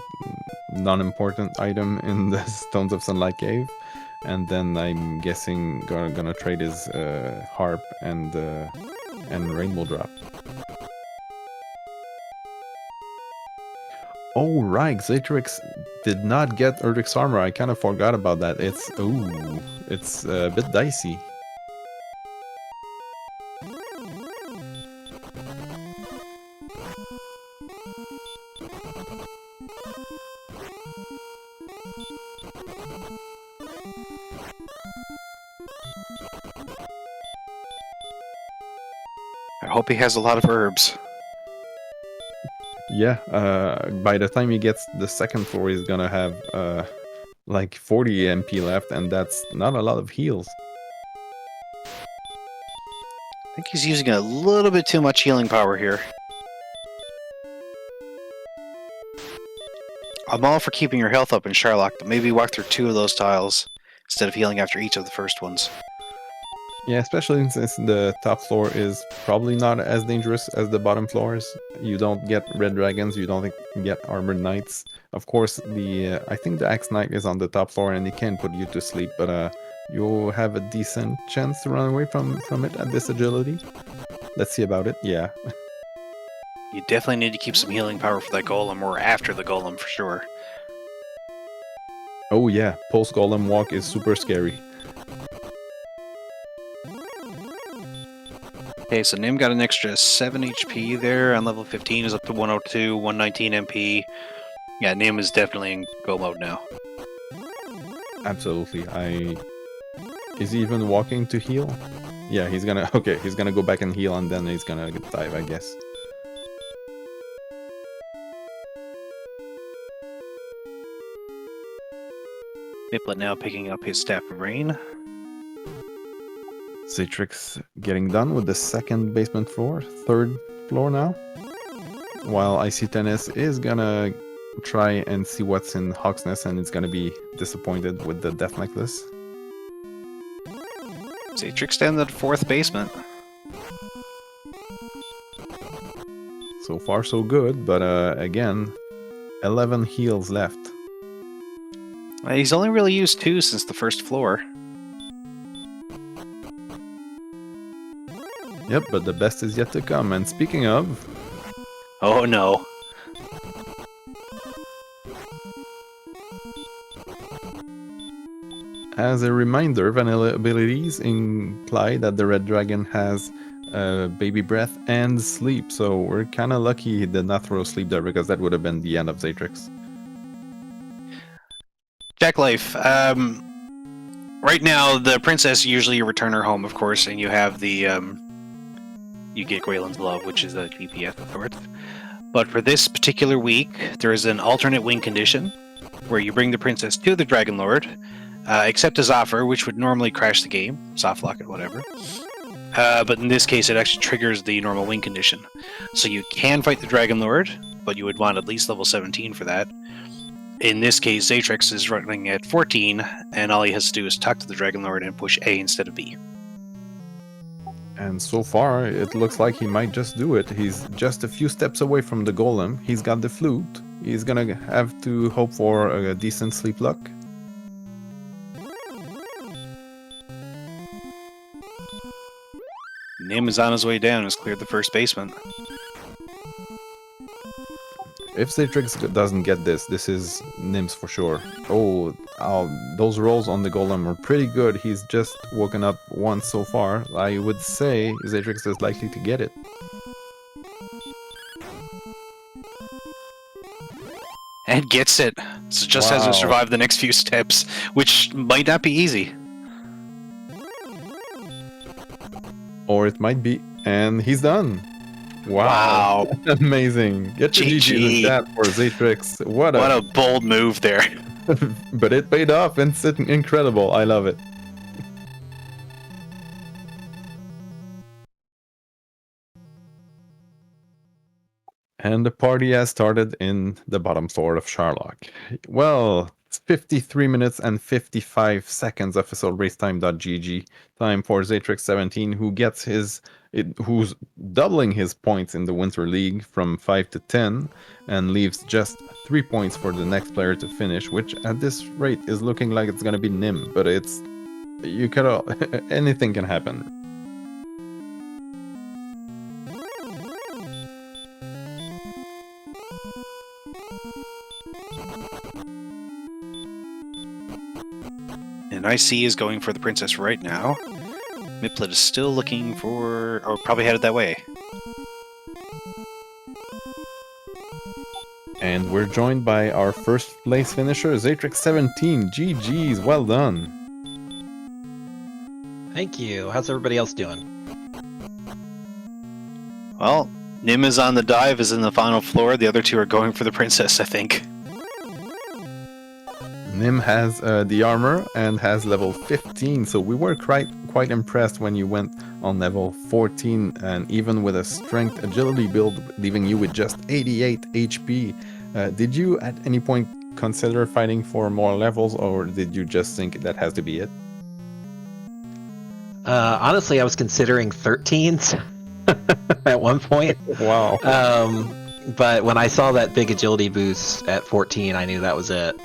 non-important item in the Stones of Sunlight Cave, and then I'm guessing gonna trade his harp and rainbow drop. Oh right, Zatrex did not get Erdrick's armor. I kind of forgot about that. It's a bit dicey. I hope he has a lot of herbs. Yeah, by the time he gets the second floor, he's gonna have like 40 MP left, and that's not a lot of heals. I think he's using a little bit too much healing power here. I'm all for keeping your health up in Sherlock, but maybe walk through 2 of those tiles instead of healing after each of the first ones. Yeah, especially since the top floor is probably not as dangerous as the bottom floors. You don't get red dragons, you don't get armored knights. Of course, I think the axe knight is on the top floor and he can put you to sleep, but you'll have a decent chance to run away from it at this agility. Let's see about it. Yeah. You definitely need to keep some healing power for that golem, or after the golem for sure. Oh yeah, post golem walk is super scary. Okay, so Nim got an extra 7 HP there on level 15, is up to 102, 119 MP. Yeah, Nim is definitely in go mode now. Absolutely. Is he even walking to heal? Yeah, he's gonna go back and heal, and then he's gonna dive, I guess. Miplet now picking up his Staff of Rain. Zatrex getting done with the second basement floor, third floor now. While ic10as is gonna try and see what's in Hawksnest, and it's gonna be disappointed with the death necklace. Zatrex down to the 4th basement. So far so good, but again, 11 heals left. He's only really used 2 since the 1st floor. Yep, but the best is yet to come. And speaking of... Oh no. As a reminder, vanilla abilities imply that the red dragon has baby breath and sleep, so we're kind of lucky he did not throw sleep there, because that would have been the end of Zatrex. Jack Life, right now the princess, usually you return her home, of course, and you have the you get Graylin's Love, which is a DPS of sorts. But for this particular week, there is an alternate win condition where you bring the princess to the Dragon Lord, accept his offer, which would normally crash the game, soft lock it, whatever. But in this case, it actually triggers the normal win condition. So you can fight the Dragon Lord, but you would want at least level 17 for that. In this case, Zatrex is running at 14, and all he has to do is talk to the Dragon Lord and push A instead of B. And so far, it looks like he might just do it. He's just a few steps away from the golem. He's got the flute. He's gonna have to hope for a decent sleep luck. Nim is on his way down, has cleared the 1st basement. If Zatrex doesn't get this, this is Nims for sure. Oh, those rolls on the golem are pretty good. He's just woken up once so far. I would say Zatrex is likely to get it. And gets it. So just has to survive the next few steps, which might not be easy. Or it might be. And he's done. Wow. Amazing. Get your GG in the chat for Zatrex. What a bold move there. But it paid off, and it's incredible. I love it. And the party has started in the bottom floor of Sherlock. Well, it's 53 minutes and 55 seconds official racetime.gg time for Zatrex17, who's doubling his points in the Winter League from 5 to 10 and leaves just 3 points for the next player to finish, which at this rate is looking like it's going to be Nim, but anything can happen. And IC is going for the princess right now. Miplet is still looking for... or probably headed that way. And we're joined by our first place finisher, Zatrex17. GG's, well done. Thank you. How's everybody else doing? Well, Nim is on the dive, is in the final floor. The other two are going for the princess, I think. Nim has the armor and has level 15, so we were quite impressed when you went on level 14, and even with a strength agility build leaving you with just 88 HP. Did you at any point consider fighting for more levels, or did you just think that has to be it? Honestly, I was considering 13s at one point. Wow. But when I saw that big agility boost at 14, I knew that was it.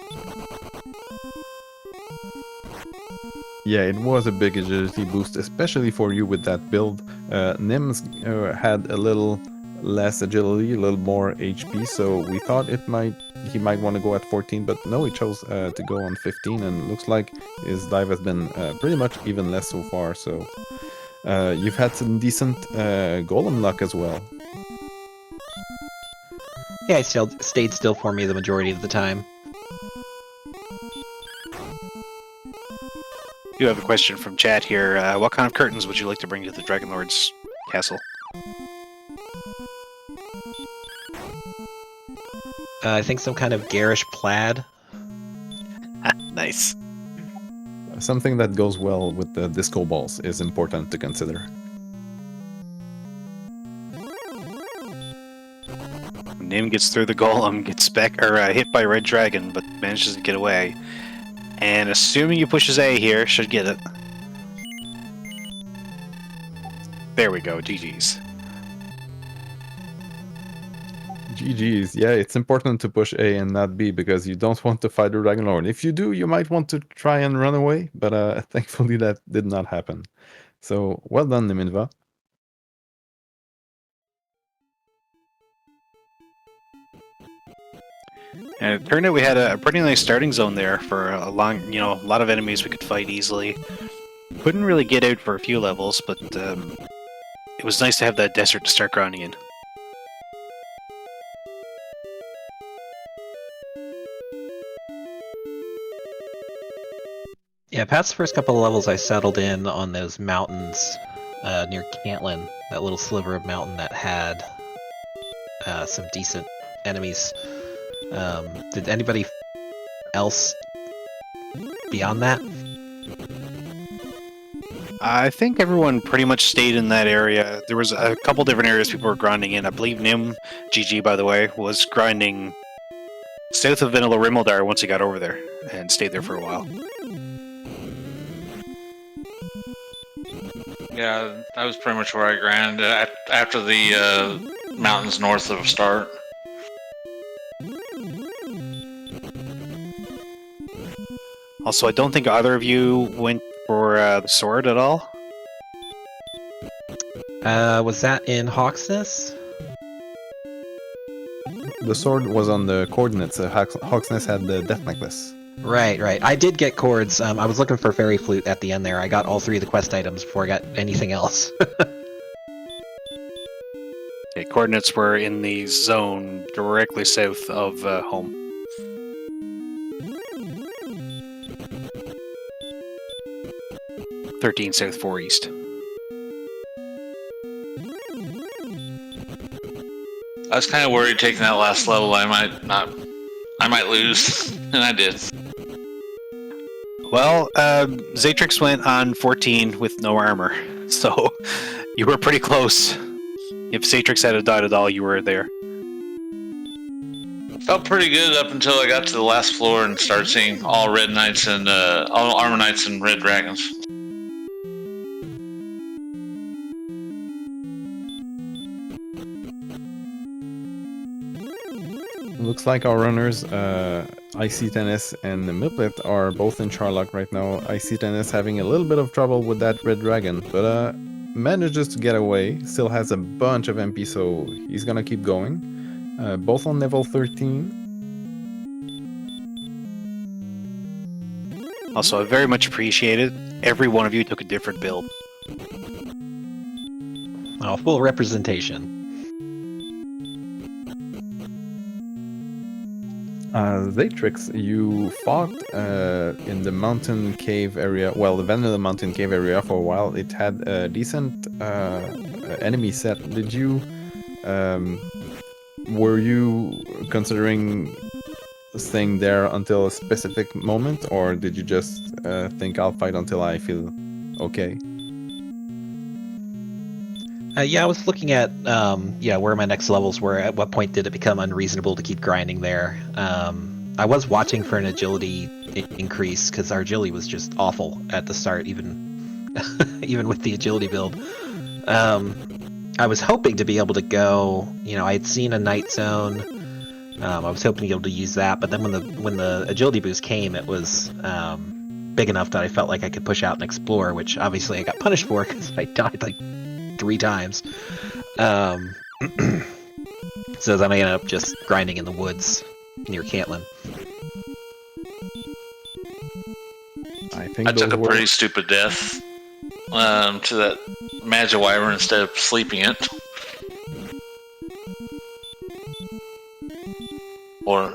Yeah, it was a big agility boost, especially for you with that build. Nim's had a little less agility, a little more HP, so we thought he might want to go at 14, but no, he chose to go on 15, and looks like his dive has been pretty much even less so far. So you've had some decent golem luck as well. Yeah, it stayed still for me the majority of the time. You have a question from chat here. What kind of curtains would you like to bring to the Dragon Lord's castle? I think some kind of garish plaid. Nice. Something that goes well with the disco balls is important to consider. Nim gets through the golem, gets hit by Red Dragon, but manages to get away. And assuming he pushes A here, should get it. There we go, GG's. GG's, yeah, it's important to push A and not B because you don't want to fight the Dragon Lord. If you do, you might want to try and run away, but thankfully that did not happen. So, well done, Nimin-VAH. And it turned out we had a pretty nice starting zone there for a long, a lot of enemies we could fight easily. Couldn't really get out for a few levels, but it was nice to have that desert to start grinding in. Yeah, past the first couple of levels I settled in on those mountains near Cantlin, that little sliver of mountain that had some decent enemies. Did anybody else beyond that? I think everyone pretty much stayed in that area. There was a couple different areas people were grinding in. I believe Nim, GG by the way, was grinding south of Vanilla Rimmildar once he got over there, and stayed there for a while. Yeah, that was pretty much where I grinded after the mountains north of Start. Also, I don't think either of you went for the sword at all. Was that in Hawksness? The sword was on the coordinates. Hawksness had the death necklace. Right. I did get cords. I was looking for Fairy Flute at the end there. I got all 3 of the quest items before I got anything else. Okay, coordinates were in the zone directly south of home. "13 south, 4 east." I was kind of worried taking that last level. I might lose, and I did. Well, Zatrex went on 14 with no armor, so you were pretty close. If Zatrex had died at all, you were there. Felt pretty good up until I got to the last floor and started seeing all red knights and all armor knights and red dragons. Looks like our runners, ic10as and the miplet, are both in Charlock right now. ic10as having a little bit of trouble with that red dragon, but manages to get away. Still has a bunch of MP, so he's gonna keep going. Both on level 13. Also, I very much appreciate it. Every one of you took a different build. Oh, full representation. Zatrex, you fought in the mountain cave area, well, the Vanilla Mountain cave area for a while. It had a decent enemy set. Did you, were you considering staying there until a specific moment, or did you just think I'll fight until I feel okay? Yeah, I was looking at where my next levels were. At what point did it become unreasonable to keep grinding there? I was watching for an agility increase because our agility was just awful at the start, even even with the agility build. I was hoping to be able to go. I had seen a night zone. I was hoping to be able to use that, but then when the agility boost came, it was big enough that I felt like I could push out and explore, which obviously I got punished for because I died like 3 times. So then I ended up just grinding in the woods near Cantlin. I took a pretty stupid death to that magic wyvern instead of sleeping it. Or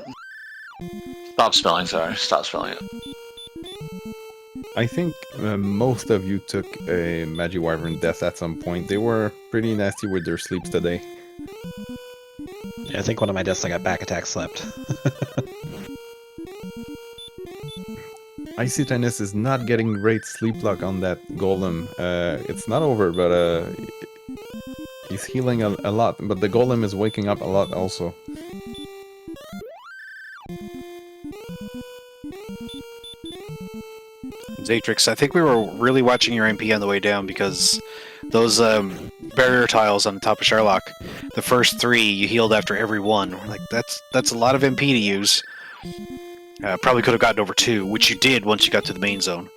stop spelling it. I think most of you took a Magi Wyvern death at some point. They were pretty nasty with their sleeps today. Yeah, I think one of my deaths I got back attack slept. ic10as is not getting great sleep luck on that golem. It's not over, but he's healing a lot. But the golem is waking up a lot also. Zatrex, I think we were really watching your MP on the way down because those barrier tiles on the top of Charlock, the first 3 you healed after every one. We're like, that's a lot of MP to use. Probably could have gotten over 2, which you did once you got to the main zone.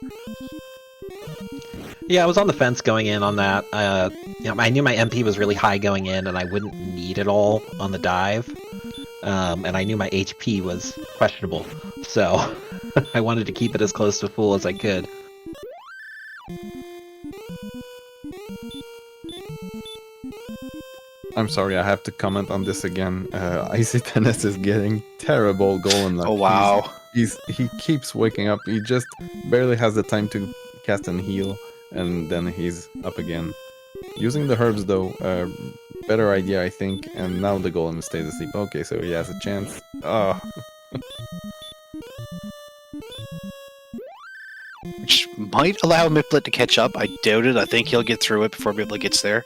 Yeah, I was on the fence going in on that. I knew my MP was really high going in, and I wouldn't need it all on the dive. And I knew my HP was questionable, so I wanted to keep it as close to full as I could. I'm sorry, I have to comment on this again. ic10as is getting terrible golem luck. Oh wow. He keeps waking up. He just barely has the time to cast and heal, and then he's up again. Using the herbs though, better idea I think, and now the golem stays asleep. Okay, so he has a chance. Oh. Which might allow Miplet to catch up. I doubt it. I think he'll get through it before Miplet gets there.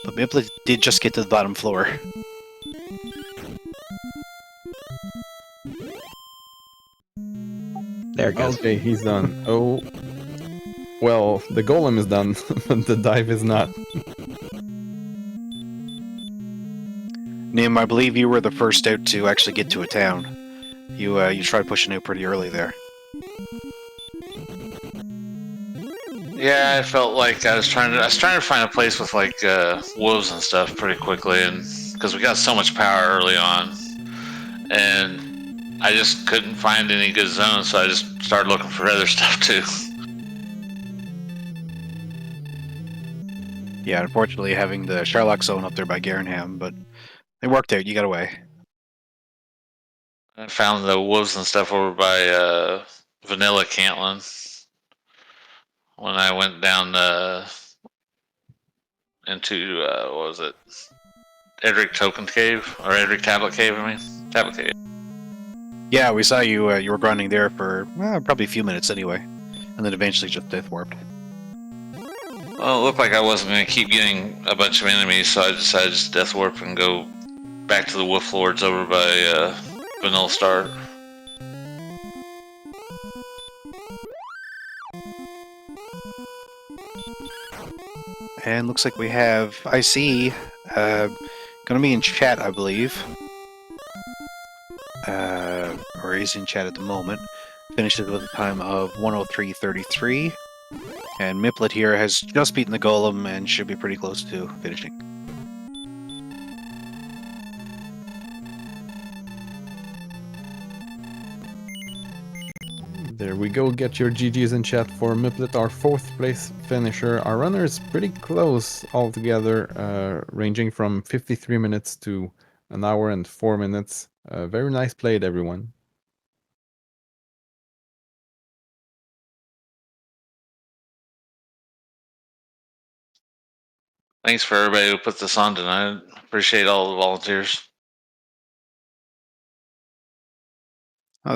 But Miplet did just get to the bottom floor. There it goes. Okay, he's done. Oh. Well, the golem is done, but the dive is not. Nim, I believe you were the first out to actually get to a town. You tried pushing out pretty early there. Yeah, I felt like I was trying to find a place with like wolves and stuff pretty quickly, and because we got so much power early on, and I just couldn't find any good zones, so I just started looking for other stuff too. Yeah, unfortunately having the Charlock zone up there by Garenham, but it worked out. You got away. I found the wolves and stuff over by Vanilla Cantlin when I went down into what was it? Edric Token Cave or Edric Tablet Cave? I mean, Tablet Cave. Yeah, we saw you. You were grinding there for probably a few minutes anyway, and then eventually just death warped. Well, it looked like I wasn't going to keep getting a bunch of enemies, so I decided to just death warp and go back to the Wolf Lords over by vanilla start. And looks like we have IC going to be in chat, I believe. Or is in chat at the moment. Finishes with a time of 103.33. And Miplet here has just beaten the Golem and should be pretty close to finishing. There we go, get your GGs in chat for Miplet, our 4th place finisher. Our runner is pretty close altogether, ranging from 53 minutes to an hour and 4 minutes. Very nice played, everyone. Thanks for everybody who put this on tonight. Appreciate all the volunteers.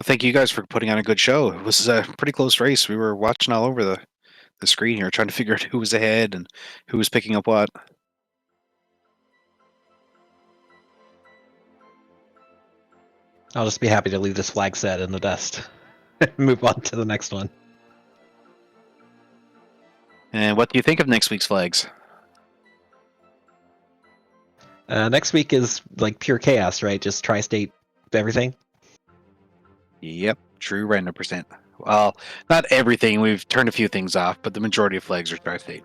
Thank you guys for putting on a good show. It was a pretty close race. We were watching all over the screen here, trying to figure out who was ahead and who was picking up what. I'll just be happy to leave this flag set in the dust and move on to the next one. And what do you think of next week's flags? Next week is like pure chaos, right? Just tri-state everything. Yep, true random percent. Well, not everything. We've turned a few things off, but the majority of flags are tri-state.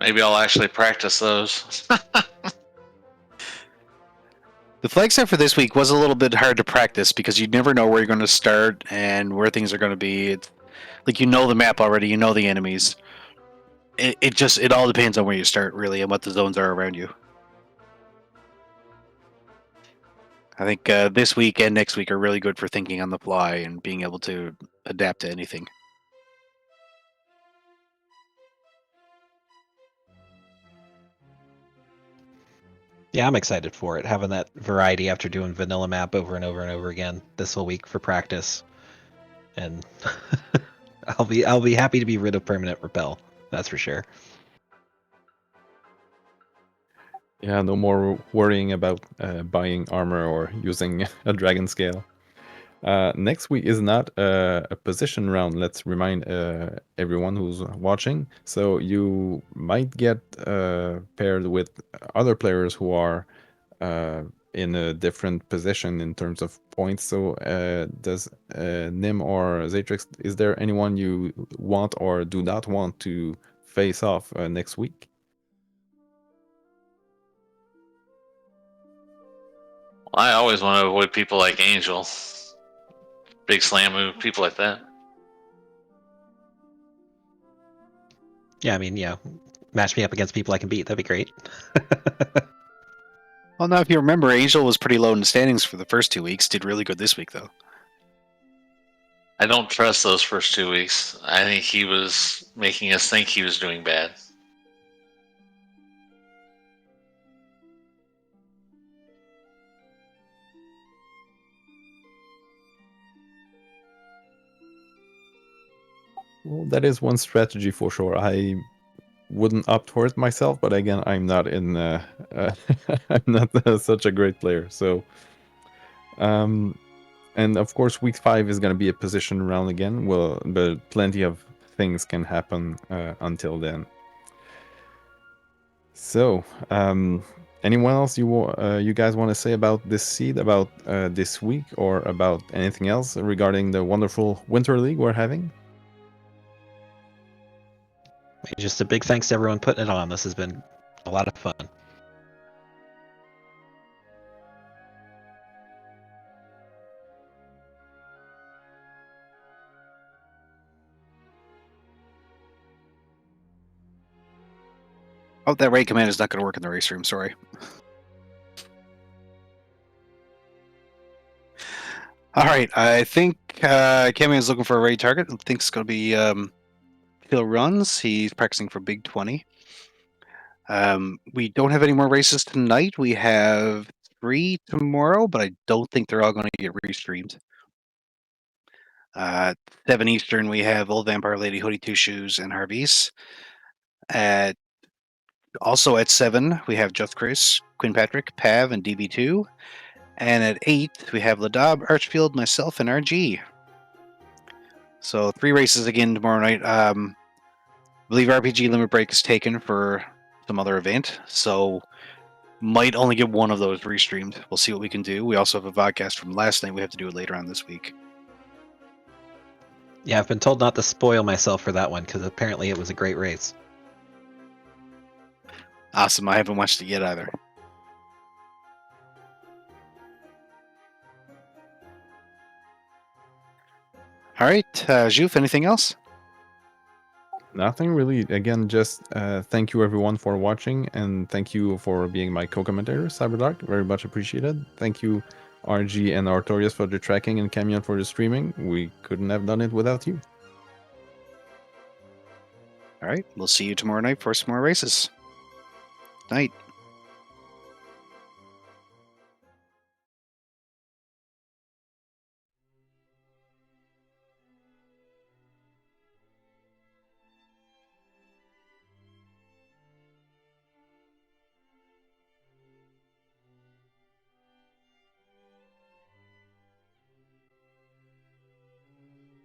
Maybe I'll actually practice those. The flag set for this week was a little bit hard to practice because you never know where you're going to start and where things are going to be. It's like you know the map already, you know the enemies. It all depends on where you start, really, and what the zones are around you. I think this week and next week are really good for thinking on the fly and being able to adapt to anything. Yeah, I'm excited for it. Having that variety after doing vanilla map over and over and over again this whole week for practice, and I'll be happy to be rid of permanent repel. That's for sure. Yeah, no more worrying about buying armor or using a dragon scale. Next week is not a position round. Let's remind everyone who's watching. So you might get paired with other players who are in a different position in terms of points. So does Nim or Zatrex, is there anyone you want or do not want to face off next week? I always want to avoid people like Angel, Big Slam move, people like that. Yeah, I mean, yeah, match me up against people I can beat. That'd be great. Well, now if you remember, Angel was pretty low in the standings for the first 2 weeks. Did really good this week, though. I don't trust those first 2 weeks. I think he was making us think he was doing bad. Well, that is one strategy for sure. I wouldn't opt for it myself, but again, I'm not in. I'm not such a great player. So, and of course, week 5 is going to be a position round again. Well, but plenty of things can happen until then. So, anyone else you guys want to say about this seed, about this week, or about anything else regarding the wonderful Winter League we're having? Just a big thanks to everyone putting it on. This has been a lot of fun. Oh, that raid command is not going to work in the race room. Sorry. All right, I think Kemi is looking for a raid target. I think it's going to be Phil Runs. He's practicing for Big 20. We don't have any more races tonight. We have 3 tomorrow, but I don't think they're all going to get restreamed. 7 Eastern, we have Old Vampire Lady, Hoodie Two Shoes, and Harvey's. At Also at 7, we have Just Chris, Quinn Patrick, Pav, and DB2. And at 8, we have Ladab, Archfield, myself, and RG. So 3 races again tomorrow night. I believe RPG Limit Break is taken for some other event, so might only get one of those restreamed. We'll see what we can do. We also have a podcast from last night. We have to do it later on this week. Yeah, I've been told not to spoil myself for that one because apparently it was a great race. Awesome. I haven't watched it yet either. All right, Juf, anything else? Nothing really. Again, just thank you everyone for watching, and thank you for being my co-commentator, Cyberdark. Very much appreciated. Thank you, RG and Artorias, for the tracking, and Camion for the streaming. We couldn't have done it without you. All right, we'll see you tomorrow night for some more races. Night.